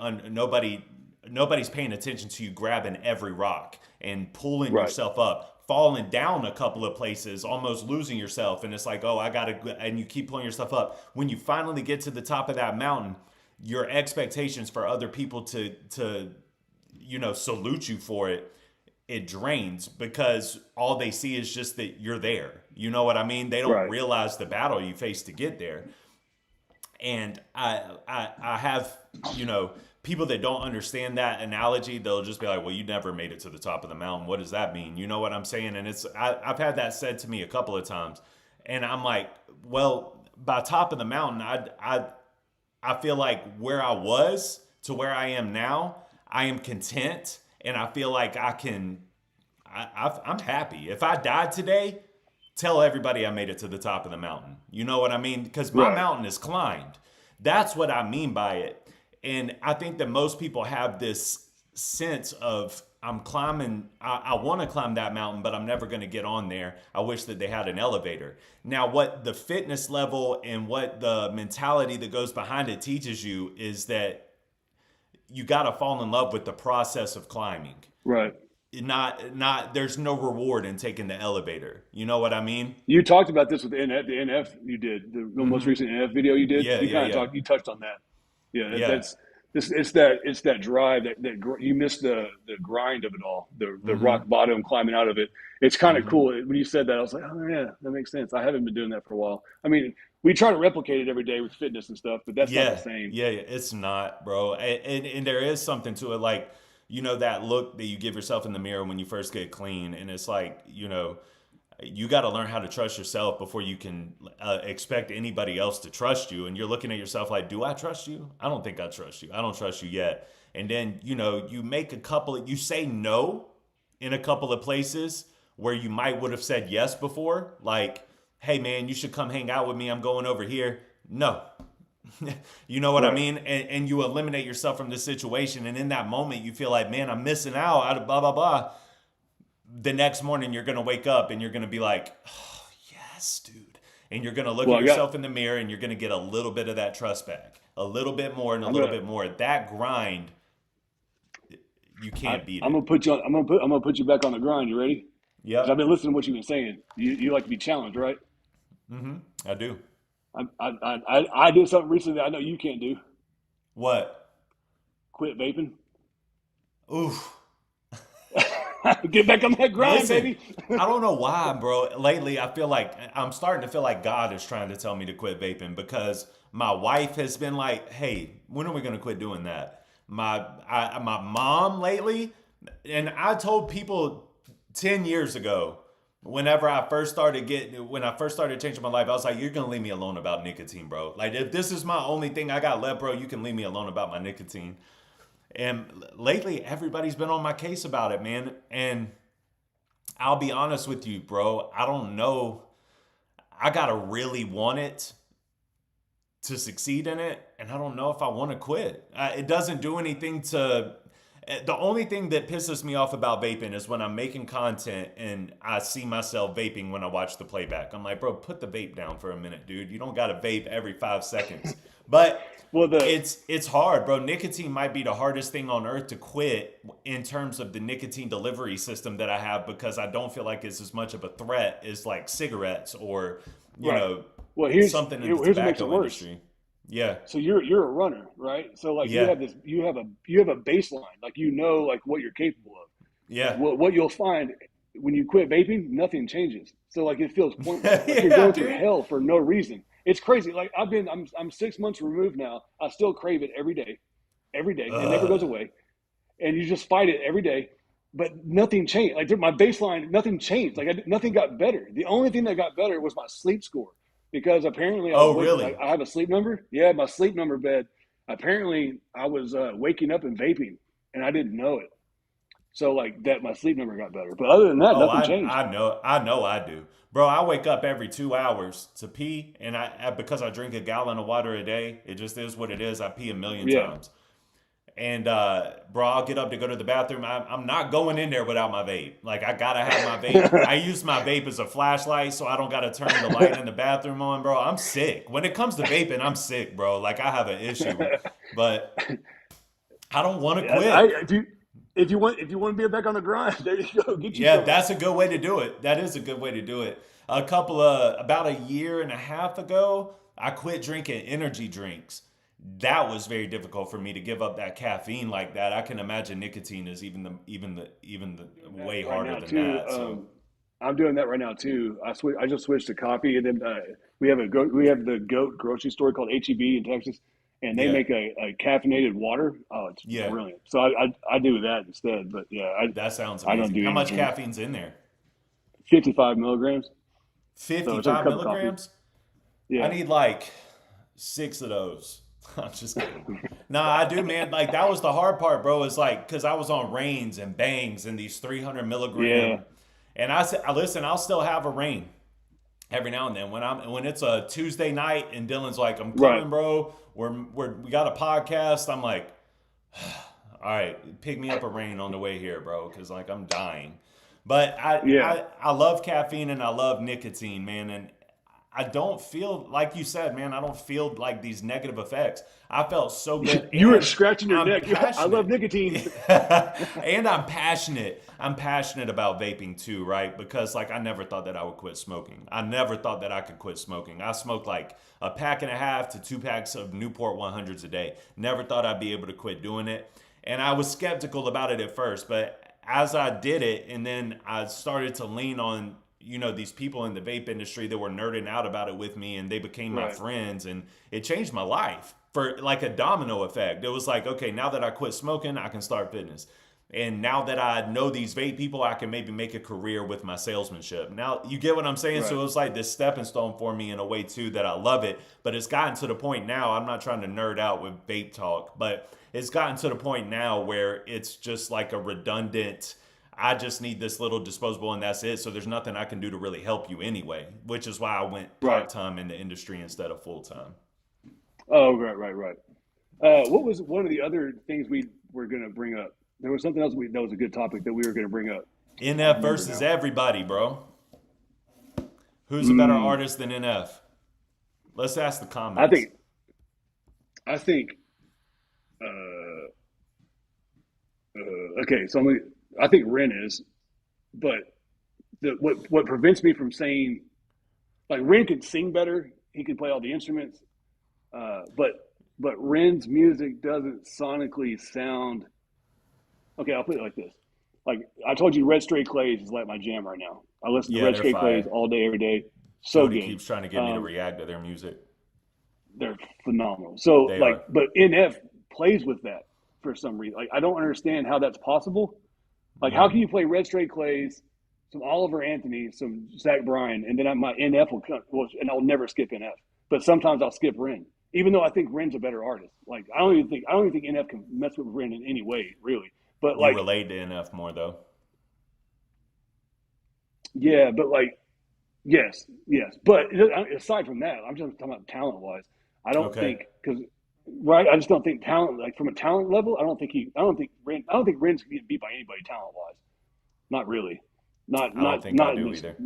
paying attention to you grabbing every rock and pulling yourself up, falling down a couple of places, almost losing yourself. And it's like, oh, and you keep pulling yourself up. When you finally get to the top of that mountain, your expectations for other people to salute you for it drains because all they see is just that you're there. You know what I mean? They don't realize the battle you face to get there. And I have, people that don't understand that analogy, they'll just be like, well, you never made it to the top of the mountain. What does that mean? You know what I'm saying? And I've had that said to me a couple of times. And I'm like, well, by top of the mountain, I feel like where I was to where I am now, I am content. And I feel like I'm happy. If I died today, tell everybody I made it to the top of the mountain. You know what I mean? Because my mountain is climbed. That's what I mean by it. And I think that most people have this sense of I'm climbing, I want to climb that mountain, but I'm never going to get on there. I wish that they had an elevator. Now, what the fitness level and what the mentality that goes behind it teaches you is that you got to fall in love with the process of climbing. Right. Not there's no reward in taking the elevator. You know what I mean? You talked about this with the NF you did, the most recent NF video you did. Yeah, You yeah, kind of yeah. you touched on that. Yeah, Yeah. it's that drive that you missed the grind of it all, the rock bottom climbing out of it. It's kind of cool. When you said that, I was like, oh yeah, that makes sense. I haven't been doing that for a while. I mean, we try to replicate it every day with fitness and stuff, but that's not the same. Yeah, it's not, bro. And there is something to it, like, you know, that look that you give yourself in the mirror when you first get clean, and it's like, you know, you got to learn how to trust yourself before you can expect anybody else to trust you. And you're looking at yourself like, do I trust you? I don't think I trust you. I don't trust you yet. And then, you know, you say no in a couple of places where you might would have said yes before. Like, hey man, you should come hang out with me. I'm going over here. No. You know what I mean? And you eliminate yourself from the situation. And in that moment, you feel like, man, I'm missing out of blah, blah, blah. The next morning, you're going to wake up and you're going to be like, oh, yes, dude. And you're going to look at yourself in the mirror and you're going to get a little bit of that trust back. A little bit more and a little bit more. That grind, you can't beat it. I'm going to put you back on the grind. You ready? Yeah. I've been listening to what you've been saying. You like to be challenged, right? Mm-hmm. I do. I did something recently that I know you can't do. What? Quit vaping. Oof. Get back on that grind, baby. I don't know why, bro. Lately, I'm starting to feel like God is trying to tell me to quit vaping, because my wife has been like, hey, when are we going to quit doing that? My mom lately, and I told people 10 years ago, when I first started changing my life, I was like, you're going to leave me alone about nicotine, bro. Like, if this is my only thing I got left, bro, you can leave me alone about my nicotine. And lately, everybody's been on my case about it, man. And I'll be honest with you, bro. I don't know. I got to really want it to succeed in it. And I don't know if I want to quit. It doesn't do anything to... The only thing that pisses me off about vaping is when I'm making content and I see myself vaping when I watch the playback. I'm like, bro, put the vape down for a minute, dude. You don't got to vape every 5 seconds. But it's hard, bro. Nicotine might be the hardest thing on earth to quit in terms of the nicotine delivery system that I have, because I don't feel like it's as much of a threat as like cigarettes or, you know, something in the tobacco industry. Yeah. So you're a runner, right? So like you have a baseline, like, you know, like what you're capable of. Yeah. What you'll find when you quit vaping, nothing changes. So like it feels pointless. Like you're going through hell for no reason. It's crazy. Like I'm 6 months removed now. I still crave it every day. It never goes away. And you just fight it every day, but nothing changed. Like my baseline, nothing changed. Like nothing got better. The only thing that got better was my sleep score. Because apparently I have a sleep number. Yeah, my sleep number bed. Apparently I was waking up and vaping, and I didn't know it. So like that, my sleep number got better. But other than that, nothing changed. I know I do. Bro, I wake up every 2 hours to pee, and because I drink a gallon of water a day, it just is what it is. I pee a million times. And bro, I'll get up to go to the bathroom. I'm not going in there without my vape. Like, I gotta have my vape. I use my vape as a flashlight, so I don't gotta turn the light in the bathroom on, bro. I'm sick. When it comes to vaping, I'm sick, bro. Like, I have an issue, but I don't want to quit. If you want to be back on the grind, there you go. Get you some. That's a good way to do it. That is a good way to do it. About a year and a half ago, I quit drinking energy drinks. That was very difficult for me to give up that caffeine like that. I can imagine nicotine is even the way harder than that. So I'm doing that right now too. I just switched to coffee, and then we have the GOAT grocery store called HEB in Texas, and they make a caffeinated water. Oh, it's brilliant. So I do that instead. But that sounds amazing. How much caffeine's in there? 55 milligrams. 55 milligrams? Yeah. I need like 6 of those. I'm just kidding. I do, man. Like, that was the hard part, bro. Is like, because I was on Reigns and Bangs and these 300 milligram. Yeah. And I said, listen, I'll still have a Reign every now and then when it's a Tuesday night and Dylan's like, I'm coming, bro. We got a podcast. I'm like, all right, pick me up a Reign on the way here, bro, because like I'm dying. But I love caffeine and I love nicotine, man, and I don't feel, like you said, man, I don't feel like these negative effects. I felt so good. You were And scratching your I'm neck. I love passionate. nicotine. And I'm passionate. I'm passionate about vaping too, right? Because like I never thought that I would quit smoking. I never thought that I could quit smoking. I smoked like a pack and a half to 2 packs of Newport 100s a day. Never thought I'd be able to quit doing it. And I was skeptical about it at first, but as I did it, and then I started to lean on, you know, these people in the vape industry that were nerding out about it with me, and they became my Right. friends, and it changed my life for like a domino effect. It was like, okay, now that I quit smoking, I can start fitness. And now that I know these vape people, I can maybe make a career with my salesmanship. Now, you get what I'm saying? Right. So it was like this stepping stone for me in a way too that I love it. But it's gotten to the point now, I'm not trying to nerd out with vape talk, but it's gotten to the point now where it's just like a redundant, I just need this little disposable and that's it. So there's nothing I can do to really help you anyway, which is why I went Right. part-time in the industry instead of full-time. Oh, right. What was one of the other things we were going to bring up? There was something else that was a good topic that we were going to bring up. NF versus everybody, bro. Who's a better artist than NF? Let's ask the I comments. think, okay, so I think Ren is, but what prevents me from saying, like, Ren can sing better, he can play all the instruments, but Ren's music doesn't sonically sound. Okay, I'll put it like this. Like I told you, Red Stray Clays is like my jam right now. I listen to Yeah, Red they're Stray Clays fire. all day, every day. So Jody good. keeps trying to get me to react to their music. They're phenomenal. So They like, are. but NF plays with that for some reason. Like I don't understand how that's possible. Like how can you play Red Stray Clays, some Oliver Anthony, some Zach Bryan, and then my NF will come, and I'll never skip NF. But sometimes I'll skip Ren, even though I think Ren's a better artist. Like I don't even think NF can mess with Ren in any way, really. But You like, relate to NF more though. yeah, but like, yes. But aside from that, I'm just talking about talent wise. I don't Okay. think because right, I just don't think talent like from a talent level. I don't think Ren's getting beat by anybody talent wise. Not really. I don't think I Not in do this. either.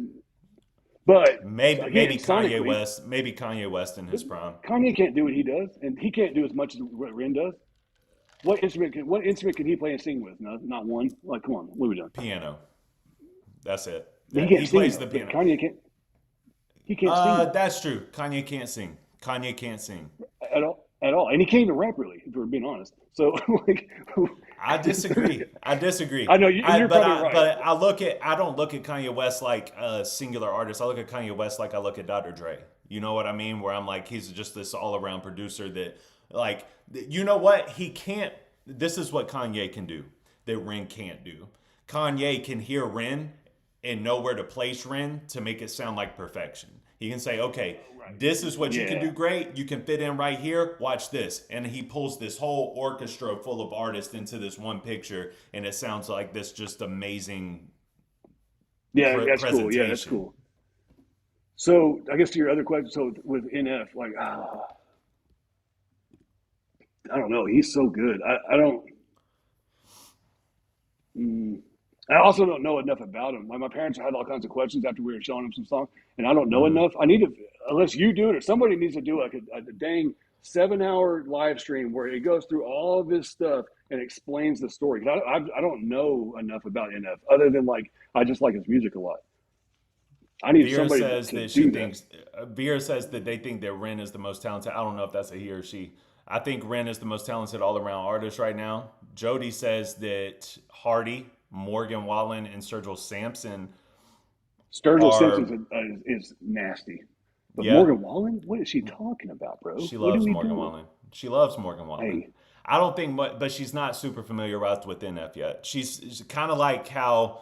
But Maybe again, Kanye sonically, West. Maybe Kanye West in his prime. Kanye can't do what he does, and he can't do as much as what Ren does. What instrument can he play and sing with? No, not one. Like, come on, what are we doing? Piano. That's it. He He can't sing plays though. the piano. Kanye can't. He can't sing That's true. Kanye can't sing. Kanye can't sing. at all, and he can't even rap really, if we're being honest. So, like, I disagree. I disagree. I know you're probably right. But I don't look at Kanye West like a singular artist. I look at Kanye West like I look at Dr. Dre. You know what I mean? Where I'm like, he's just this all around producer that, like, you know what? He can't. This is what Kanye can do that Ren can't do. Kanye can hear Ren and know where to place Ren to make it sound like perfection. He can say, okay, this is what you can do great. You can fit in right here. Watch this. And he pulls this whole orchestra full of artists into this one picture. And it sounds like this just amazing That's presentation. cool. Yeah, that's cool. So, I guess to your other question, so with NF, like, I don't know. He's so good. I don't. I also don't know enough about him. Like my parents had all kinds of questions after we were showing them some songs, and I don't know enough. I need to, unless you do it or somebody needs to do like a dang 7-hour live stream where it goes through all of this stuff and explains the story. I don't know enough about NF other than like I just like his music a lot. I need Vera somebody says to that she do that. thinks, Vera says that they think that Ren is the most talented. I don't know if that's a he or she. I think Ren is the most talented all around artist right now. Jody says that Hardy, Morgan Wallen, and Sergio Sampson Sturgill are. Simpson is nasty. But Yeah. Morgan Wallen, what is she talking about, bro? She What are loves we Morgan doing? Wallen. She loves Morgan Wallen. Hey. I don't think, but she's not super familiarized with NF yet. She's kind of like how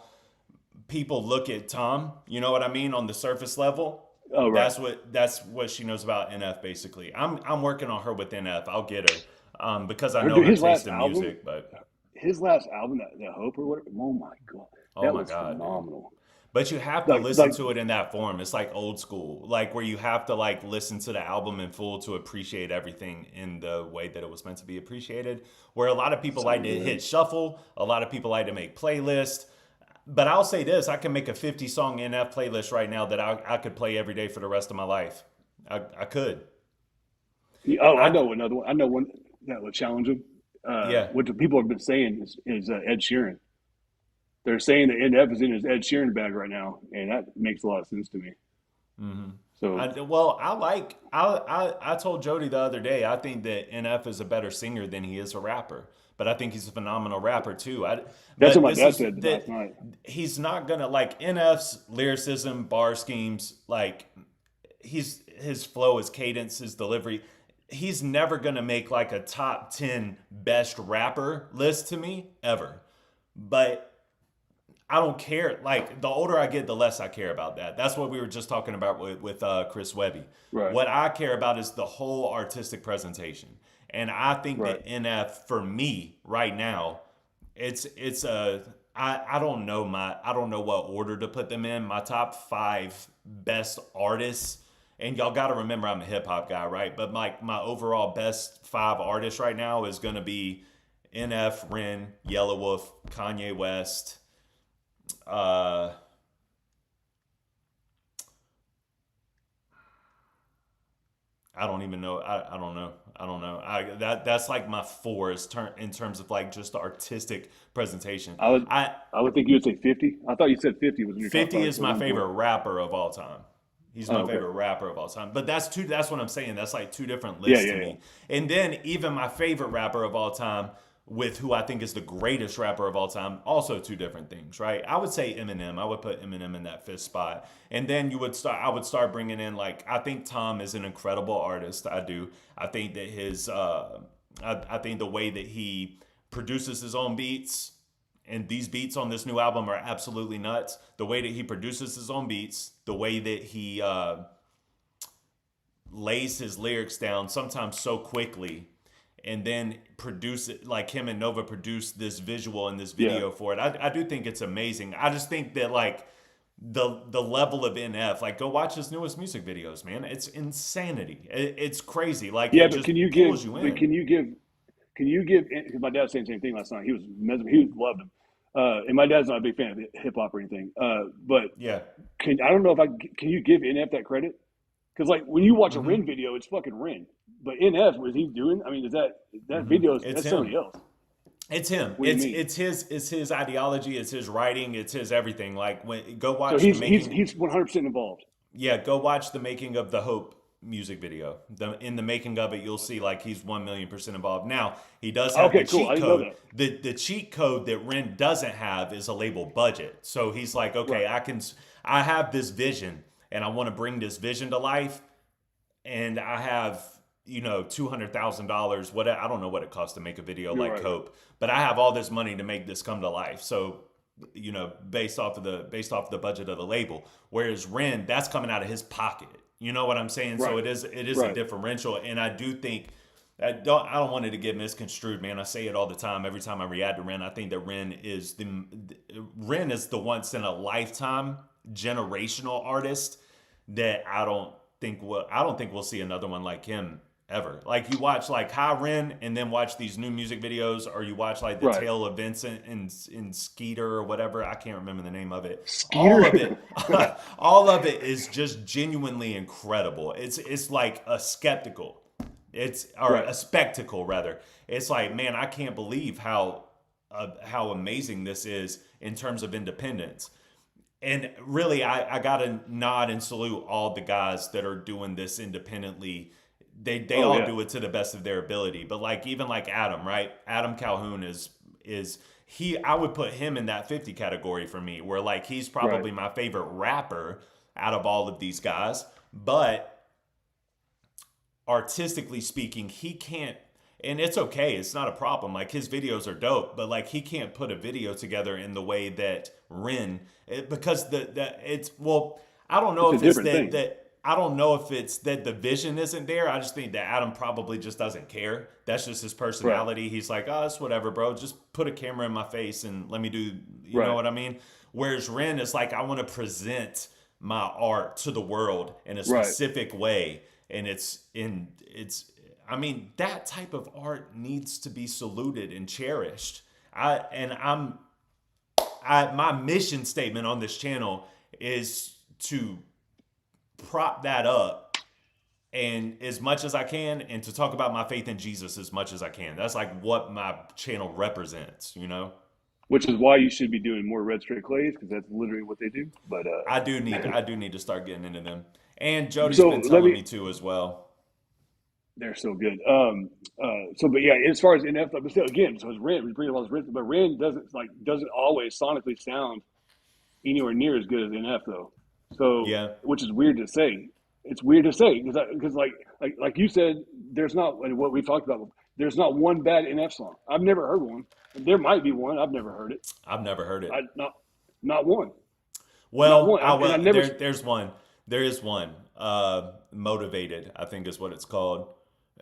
people look at Tom. You know what I mean on the surface level. Oh, right. That's what she knows about NF basically. I'm working on her with NF. I'll get her because I know her His last taste in album, music. But his last album, that Hope or whatever. Oh my god, that was phenomenal. But you have to listen Like, to it in that form. It's like old school, like where you have to like listen to the album in full to appreciate everything in the way that it was meant to be appreciated. Where a lot of people like to hit shuffle, a lot of people like to make playlists. But I'll say this: I can make a 50-song NF playlist right now that I could play every day for the rest of my life. I could. Oh, I I know another one. I know one that would challenge him. Yeah. What the people have been saying is Ed Sheeran. They're saying that NF is in his Ed Sheeran bag right now, and that makes a lot of sense to me. So I told Jody the other day I think that NF is a better singer than he is a rapper, but I think he's a phenomenal rapper too. that's what But my this dad is said that last night. he's not gonna like NF's lyricism, bar schemes, like his flow, his cadence, his delivery. He's never gonna make like a top 10 best rapper list to me ever. But I don't care. Like the older I get, the less I care about that. That's what we were just talking about with Chris Webby. Right. What I care about is the whole artistic presentation, and I think Right. that NF for me right now, it's a I don't know I don't know what order to put them in. My top 5 best artists, and y'all got to remember I'm a hip hop guy, right? But my overall best 5 artists right now is gonna be NF, Ren, Yellow Wolf, Kanye West. Uh, I don't even know. I don't know. I don't know. That's like my 4 is in terms of like just the artistic presentation. I would I I would think you would say 50. I thought you said 50 was in your top 50 five. is So my I'm favorite for rapper of all time. He's Oh, my okay. favorite rapper of all time. But that's what I'm saying. That's like 2 different Yeah, lists to yeah, yeah. me. And then even my favorite rapper of all time with who I think is the greatest rapper of all time, also 2 different things, right? I would say Eminem. I would put Eminem in that 5th spot. And then I would start bringing in like I think Tom is an incredible artist. I do. I think that I think the way that he produces his own beats, and these beats on this new album are absolutely nuts. The way that he produces his own beats, the way that he lays his lyrics down, sometimes so quickly, and then produce it like him and Nova produced this visual and this Yeah. video for it. I do think it's amazing. I just think that like the level of NF, like go watch his newest music videos, man. It's insanity. It's crazy. Like Yeah, it but just pulls you but in. can you give? Because my dad was saying the same thing last night. He loved him. And my dad's not a big fan of hip hop or anything. But Yeah. I don't know if can you give NF that credit? Because like when you watch a hmm Ren video, it's fucking Ren. But NF, what he's doing, I mean, is that hmm video It's that's him. somebody else? It's him. What do you mean? It's his ideology. It's his writing. It's his everything. Like when go So watch the making. he's 100% involved. Yeah, go watch the making of the Hope music video. In the making of it, you'll see like he's 1,000,000% involved. Now he does have the Okay, cool. I cheat didn't know code. that. The cheat code that Ren doesn't have is a label budget. So he's like, okay, Right, I have this vision, and I want to bring this vision to life, and I have $200,000. What I don't know what it costs to make a video you're like right. Hope, but I have all this money to make this come to life. So based off of the budget of the label. Whereas Ren, that's coming out of his pocket. You know what I'm saying? So Right, it is a right. differential, and I do think. I don't want it to get misconstrued, man. I say it all the time. Every time I react to Ren, I think that Ren is the once in a lifetime generational artist that I don't think we'll see another one like him ever. Like you watch like High Ren and then watch these new music videos, or you watch like the Right. Tale of Vincent in Skeeter or whatever. I can't remember the name of it. All of Skeeter. it, all of it is just genuinely incredible. It's like a skeptical. A Right. spectacle rather. It's like, man, I can't believe how amazing this is in terms of independence. And really, I gotta nod and salute all the guys that are doing this independently. They Oh all yeah. do it to the best of their ability. But like even like Adam, right? Adam Calhoun is he I would put him in that 50 category for me, where like he's Right. probably my favorite rapper out of all of these guys. But artistically speaking, he can't, and it's okay, it's not a problem. Like his videos are dope, but like he can't put a video together in the way that because it's well, I don't know It's a if it's different thing. that I don't know if it's that the vision isn't there. I just think that Adam probably just doesn't care. That's just his Right. personality. He's like, oh, it's whatever, bro. Just put a camera in my face and let me do, you know Right. what I mean? Whereas Ren is like, I want to present my art to the world in a Right. specific way, and I mean, that type of art needs to be saluted and cherished. I'm my mission statement on this channel is to prop that up and as much as I can, and to talk about my faith in Jesus as much as I can. That's like what my channel represents, you know? Which is why you should be doing more Red Straight Clays, because that's literally what they do. But I do need to start getting into them. And Jody's so been telling me to as well. They're so good. But yeah, as far as NF, but still, again, so it's Ren. We bring all this Ren, but Ren doesn't always sonically sound anywhere near as good as NF though. So Yeah. which is weird to say. It's weird to say because like you said, there's not what we talked about. There's not one bad NF song. I've never heard one. There might be one. I've never heard it. I've never heard it. Not one. Well, not one. there's one. There is one. Motivated, I think is what it's called.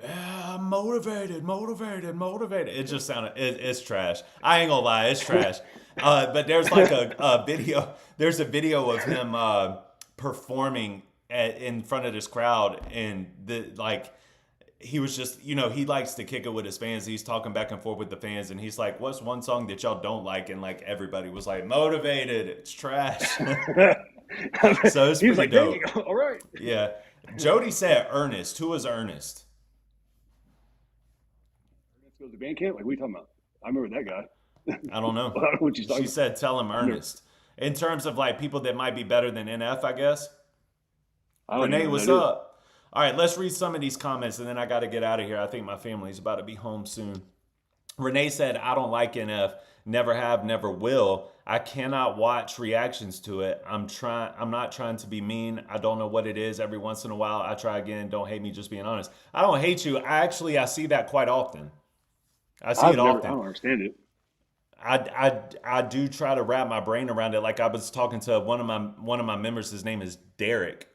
Yeah, motivated. It just sounded, it's trash. I ain't gonna lie, it's trash. But there's like a video. There's a video of him performing in front of this crowd, and he was just, he likes to kick it with his fans. He's talking back and forth with the fans, and he's like, "What's one song that y'all don't like?" And like everybody was like, "Motivated. It's trash." So it's pretty dope. Dang, all right. Yeah. Jody said Ernest. Who is Ernest? Ernest goes to band camp. Like, what are you talking about? I remember that guy. I don't know. I don't know what she's talking She said, "Tell him Ernest." In terms of like people that might be better than NF, I guess. Renee, what's up? All right, let's read some of these comments, and then I got to get out of here. I think my family's about to be home soon. Renee said, "I don't like NF. Never have, never will. I cannot watch reactions to it. I'm not trying to be mean. I don't know what it is. Every once in a while, I try again. Don't hate me, just being honest." I don't hate you. I see that quite often. I see it often. I don't understand it. I do try to wrap my brain around it. Like I was talking to one of my members. His name is Derek.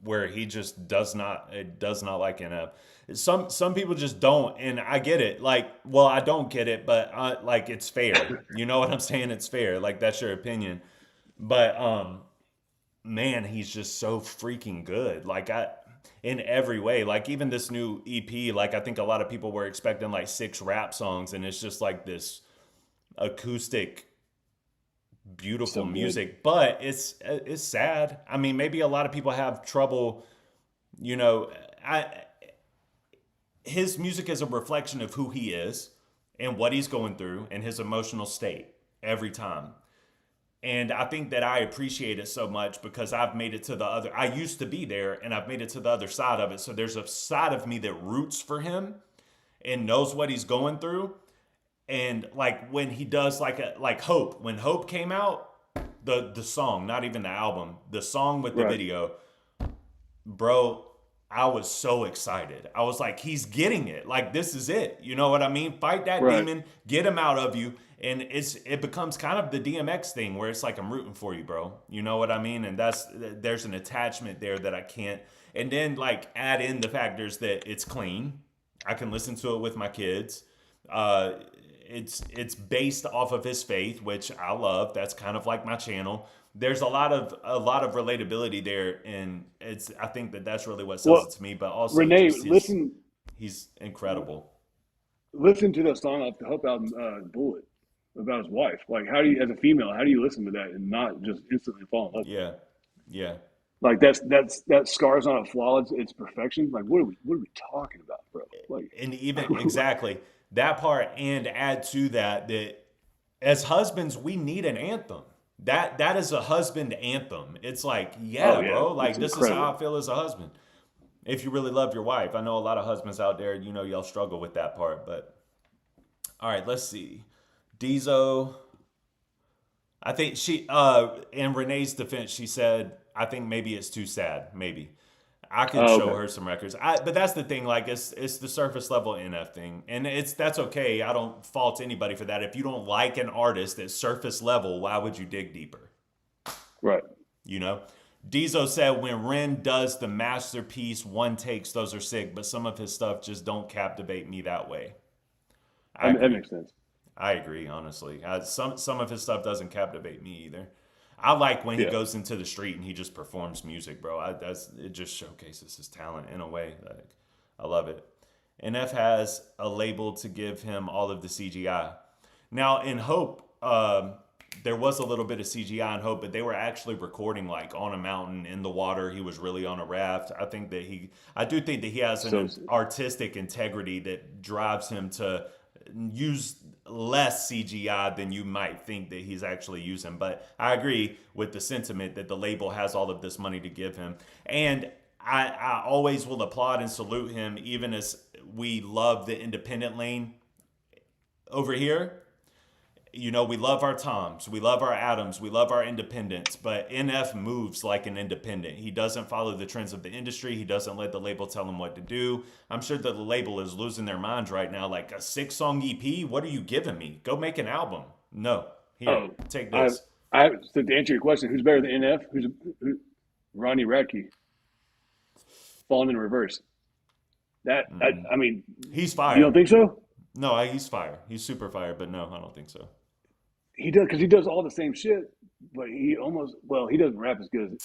Where he just does not like NF. Some people just don't, and I get it. Like, well, I don't get it, but like it's fair. You know what I'm saying? It's fair. Like that's your opinion. But man, he's just so freaking good. Like in every way. Like even this new EP. Like I think a lot of people were expecting like 6 rap songs, and it's just like this acoustic, beautiful music. But it's sad. I mean, maybe a lot of people have trouble. His music is a reflection of who he is and what he's going through and his emotional state every time. And I think that I appreciate it so much because I've made it to the other. I used to be there, and I've made it to the other side of it. So there's a side of me that roots for him and knows what he's going through. And like when he does like Hope, when Hope came out, the song, not even the album, the song with the video, bro, I was so excited. I was like, he's getting it. Like, this is it. You know what I mean? Fight that demon, get him out of you. And it becomes kind of the DMX thing where it's like, I'm rooting for you, bro. You know what I mean? And there's an attachment there that I can't. And then like add in the factors that it's clean. I can listen to it with my kids. It's based off of his faith, which I love. That's kind of like my channel. There's a lot of relatability there, and I think that's really what sells it to me. But also, Renee, he's incredible. Listen to the song off the Hope album, "Bullet," about his wife. Like, how do you, as a female, how do you listen to that and not just instantly fall in love? Yeah. Like that scar's not a flaw; it's perfection. Like, what are we talking about, bro? Like, and even exactly that part, and add to that as husbands, we need an anthem. That is a husband anthem. It's like, bro, like this is how I feel as a husband. If you really love your wife. I know a lot of husbands out there, y'all struggle with that part, but all right, let's see. Dizo, I think in Renee's defense, she said, I think maybe it's too sad. Maybe. I could show her some records. But that's the thing, like it's the surface level NF thing. And that's okay. I don't fault anybody for that. If you don't like an artist at surface level, why would you dig deeper? Right. Dizo said when Ren does the masterpiece one takes, those are sick, but some of his stuff just don't captivate me that way. That makes sense. I agree, honestly. Some of his stuff doesn't captivate me either. I like when he goes into the street and he just performs music, bro. It just showcases his talent in a way. Like, I love it. NF has a label to give him all of the CGI. Now, in Hope, there was a little bit of CGI and hope, but they were actually recording like on a mountain in the water. He was really on a raft. I do think that he has an artistic integrity that drives him to use less CGI than you might think that he's actually using. But I agree with the sentiment that the label has all of this money to give him. And I always will applaud and salute him, even as we love the independent lane over here. You know, we love our Toms, we love our Adams, we love our independents, but NF moves like an independent. He doesn't follow the trends of the industry. He doesn't let the label tell him what to do. I'm sure that the label is losing their minds right now. Like, a 6-song EP? What are you giving me? Go make an album. No. Here, take this. So to answer your question, who's better than NF? Who's Ronnie Radke? Falling in reverse. I mean, he's fire. You don't think so? No, he's fire. He's super fire, but no, I don't think so. He does, because he does all the same shit, but he doesn't rap as good as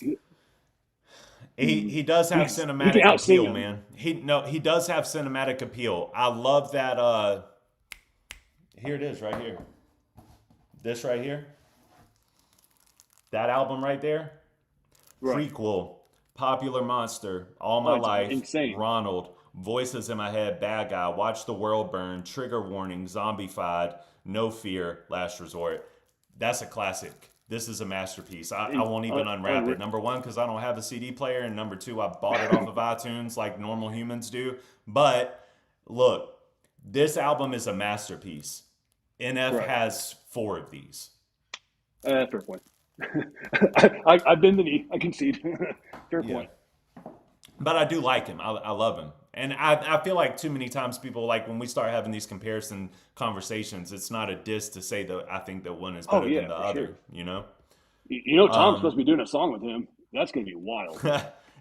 he does have cinematic appeal, man. He does have cinematic appeal. I love that. Here it is, right here. This right here. That album right there. Right. Prequel, Popular Monster, All My Life, insane. Ronald, Voices in My Head, Bad Guy, Watch the World Burn, Trigger Warning, Zombified, No Fear, Last Resort. That's a classic. This is a masterpiece. I won't even unwrap it. Number one, because I don't have a CD player. And number two, I bought it off of iTunes like normal humans do. But look, this album is a masterpiece. NF has 4 of these. Fair point. I bend the knee. I concede. Fair point. But I do like him. I love him. And I feel like too many times people, like when we start having these comparison conversations, it's not a diss to say that I think that one is better than the other, sure. You know? You know Tom's supposed to be doing a song with him. That's going to be wild.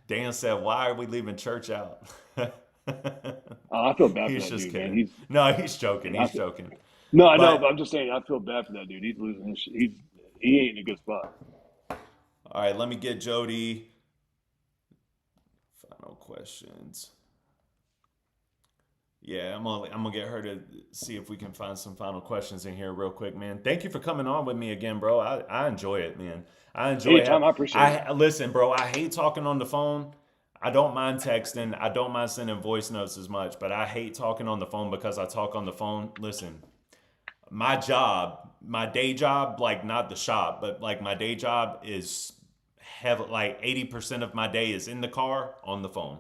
Dan said, why are we leaving church out? I feel bad for that dude, kidding. Man. No, he's joking. He's joking. No, I know, but I'm just saying I feel bad for that dude. He's losing his shit. He ain't in a good spot. All right, let me get Jody. Final questions. Yeah, I'm gonna get her to see if we can find some final questions in here real quick, man. Thank you for coming on with me again, bro. I enjoy it, man. I enjoy it. I appreciate it. Listen, bro, I hate talking on the phone. I don't mind texting. I don't mind sending voice notes as much, but I hate talking on the phone because I talk on the phone. Listen, my day job, like not the shop, but like my day job is like 80% of my day is in the car on the phone.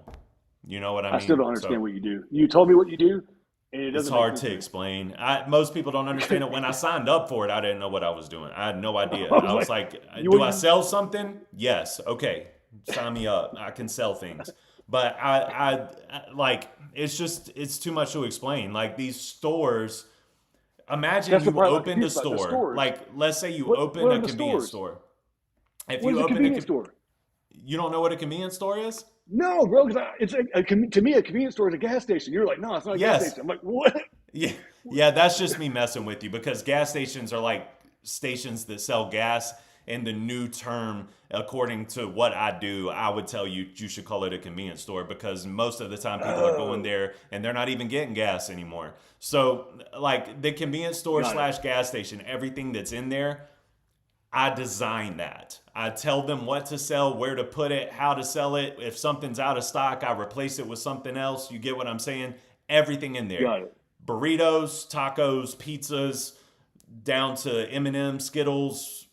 You know what I mean? I still don't understand what you do. You told me what you do, and it doesn't. It's hard to explain. Most people don't understand it. When I signed up for it, I didn't know what I was doing. I had no idea. I was like, do I sell something? Yes. Okay. Sign me up. I can sell things. But I like, it's too much to explain. Like these stores, imagine you opened a store. Like, let's say you opened a convenience store. If you open a convenience store, you don't know what a convenience store is? No, bro, because to me, a convenience store is a gas station. You're like, no, it's not a gas station. I'm like, what? Yeah, that's just me messing with you because gas stations are like stations that sell gas. And the new term, according to what I do, I would tell you should call it a convenience store because most of the time people are going there and they're not even getting gas anymore. So like the convenience store / gas station, everything that's in there, I design that. I tell them what to sell, where to put it, how to sell it. If something's out of stock, I replace it with something else. You get what I'm saying? Everything in there. Got it. Burritos, tacos, pizzas, down to M&M, Skittles,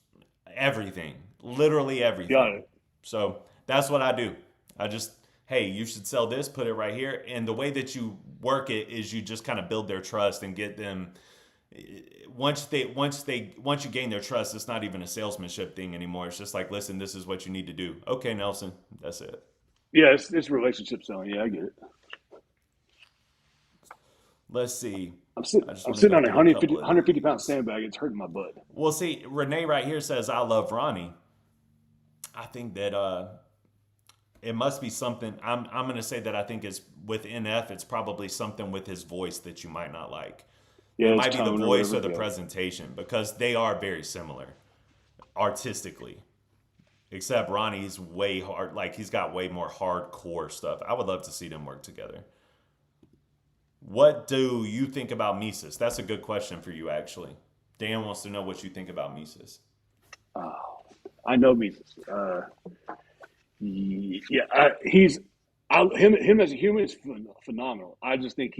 everything. Literally everything. Got it. So that's what I do. I just, hey, you should sell this, put it right here. And the way that you work it is you just kind of build their trust and get them. Once you gain their trust, it's not even a salesmanship thing anymore. It's just like, listen, this is what you need to do. Okay, Nelson, that's it. Yeah, it's relationship selling. Yeah, I get it. Let's see. I'm sitting on a 150 pound sandbag. It's hurting my butt. Well, see, Renee right here says, I love Ronnie. I think that it must be something. I'm going to say that I think is with NF, it's probably something with his voice that you might not like. Yeah, it might be the voice or the presentation because they are very similar artistically. Except Ronnie's way hard, like he's got way more hardcore stuff. I would love to see them work together. What do you think about Mises? That's a good question for you, actually. Dan wants to know what you think about Mises. I know Mises. Him as a human is phenomenal. I just think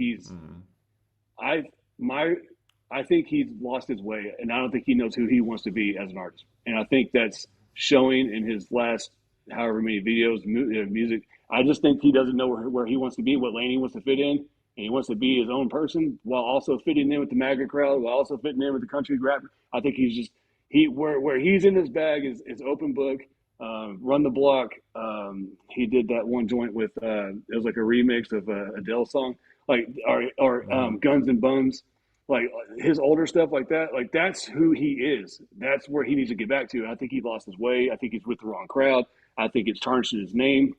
I think he's lost his way, and I don't think he knows who he wants to be as an artist. And I think that's showing in his last however many videos, music. I just think he doesn't know where he wants to be, what lane he wants to fit in, and he wants to be his own person while also fitting in with the MAGA crowd, while also fitting in with the country rap. I think he's just where he's in his bag is open book. Run the Block. He did that one joint with it was like a remix of a Adele song, like or Guns and Buns, like his older stuff like that. Like that's who he is. That's where he needs to get back to. I think he lost his way. I think he's with the wrong crowd. I think it's tarnished his name.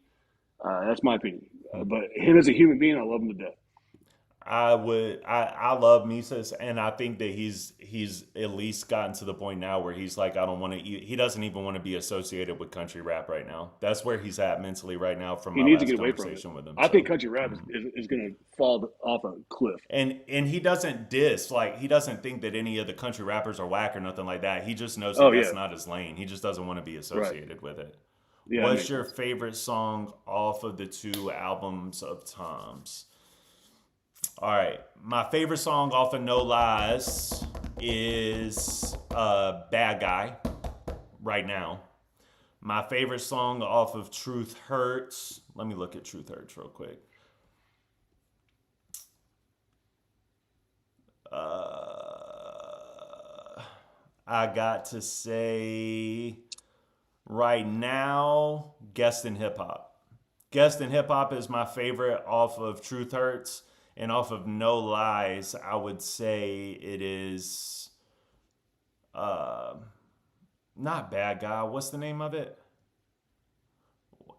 That's my opinion. But him as a human being, I love him to death. I love Mises, and I think that he's at least gotten to the point now where he's like, I don't want to, he doesn't even want to be associated with country rap right now. That's where he's at mentally right now from my last conversation with him. I think country rap is going to fall off a cliff. And he doesn't diss, like he doesn't think that any of the country rappers are whack or nothing like that. He just knows that's not his lane. He just doesn't want to be associated with it. Yeah, what's your favorite song off of the 2 albums of Tom's? All right, my favorite song off of No Lies is Bad Guy right now. My favorite song off of Truth Hurts, let me look at Truth Hurts real quick. I got to say right now, Guest in Hip Hop. Guest in Hip Hop is my favorite off of Truth Hurts. And off of No Lies, I would say it is not Bad Guy. What's the name of it?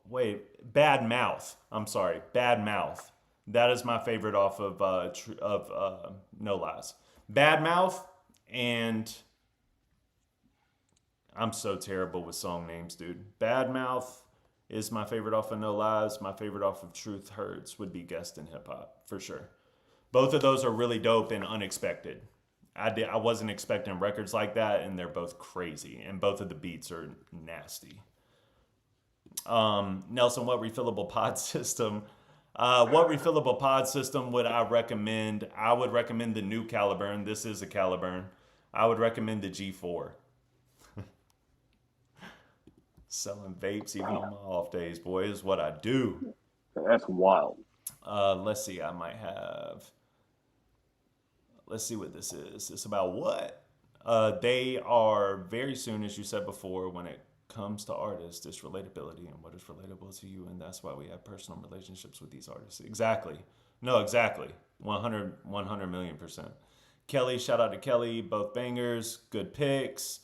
Wait, Bad Mouth. I'm sorry, Bad Mouth. That is my favorite off of No Lies. Bad Mouth, and I'm so terrible with song names, dude. Bad Mouth is my favorite off of No Lies. My favorite off of Truth Hurts would be Guest in Hip Hop, for sure. Both of those are really dope and unexpected. I wasn't expecting records like that, and they're both crazy. And both of the beats are nasty. Nelson, what refillable pod system? What refillable pod system would I recommend? I would recommend the new Caliburn. This is a Caliburn. I would recommend the G4. Selling vapes even on my off days, boy, is what I do. That's wild. Let's see. I might have. Let's see what this is. It's about what? They are very soon, as you said before, when it comes to artists, it's relatability and what is relatable to you, and that's why we have personal relationships with these artists. Exactly. No, exactly. 100 million%. Kelly, shout out to Kelly. Both bangers. Good picks.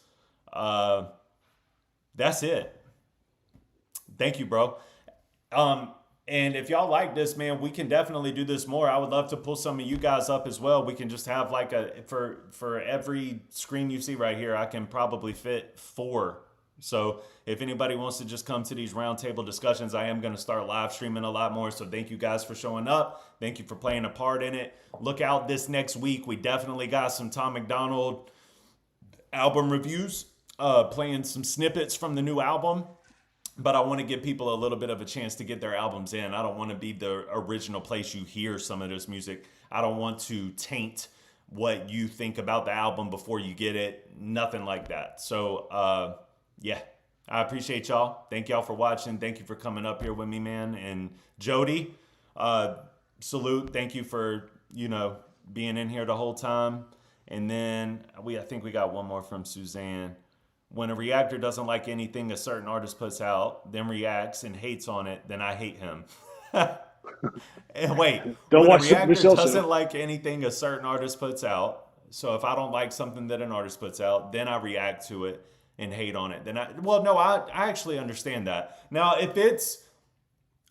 That's it. Thank you, bro. And if y'all like this, man, we can definitely do this more. I would love to pull some of you guys up as well. We can just have like for every screen you see right here, I can probably fit 4. So if anybody wants to just come to these roundtable discussions, I am going to start live streaming a lot more. So thank you guys for showing up. Thank you for playing a part in it. Look out this next week. We definitely got some Tom MacDonald album reviews, playing some snippets from the new album. But I want to give people a little bit of a chance to get their albums in. I don't want to be the original place you hear some of this music. I don't want to taint what you think about the album before you get it. Nothing like that. So, yeah, I appreciate y'all. Thank y'all for watching. Thank you for coming up here with me, man. And Jody, salute. Thank you for, being in here the whole time. And then I think we got one more from Suzanne. When a reactor doesn't like anything a certain artist puts out, then reacts and hates on it, then I hate him. And wait, don't watch a reactor doesn't like anything a certain artist puts out, so if I don't like something that an artist puts out, then I react to it and hate on it. I actually understand that. Now, if it's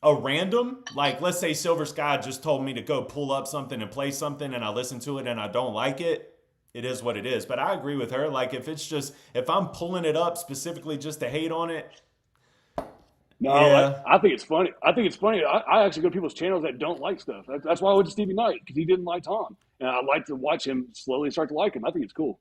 a random, like let's say Silver Sky just told me to go pull up something and play something, and I listen to it and I don't like it, it is what it is. But I agree with her. Like if I'm pulling it up specifically just to hate on it. No, yeah. I think it's funny. I actually go to people's channels that don't like stuff. That's why I went to Stevie Knight, because he didn't like Tom. And I like to watch him slowly start to like him. I think it's cool.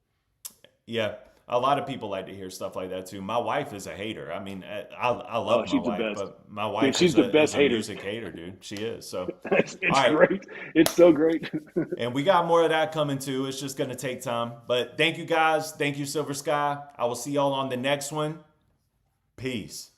Yeah. A lot of people like to hear stuff like that too. My wife is a hater. I mean, I Oh, love my she's the wife, best. but my Dude, wife she's the is best a hater. music hater, dude. She is. So, It's all right. great. It's so great. And we got more of that coming too. It's just going to take time. But thank you guys. Thank you, Silver Sky. I will see y'all on the next one. Peace.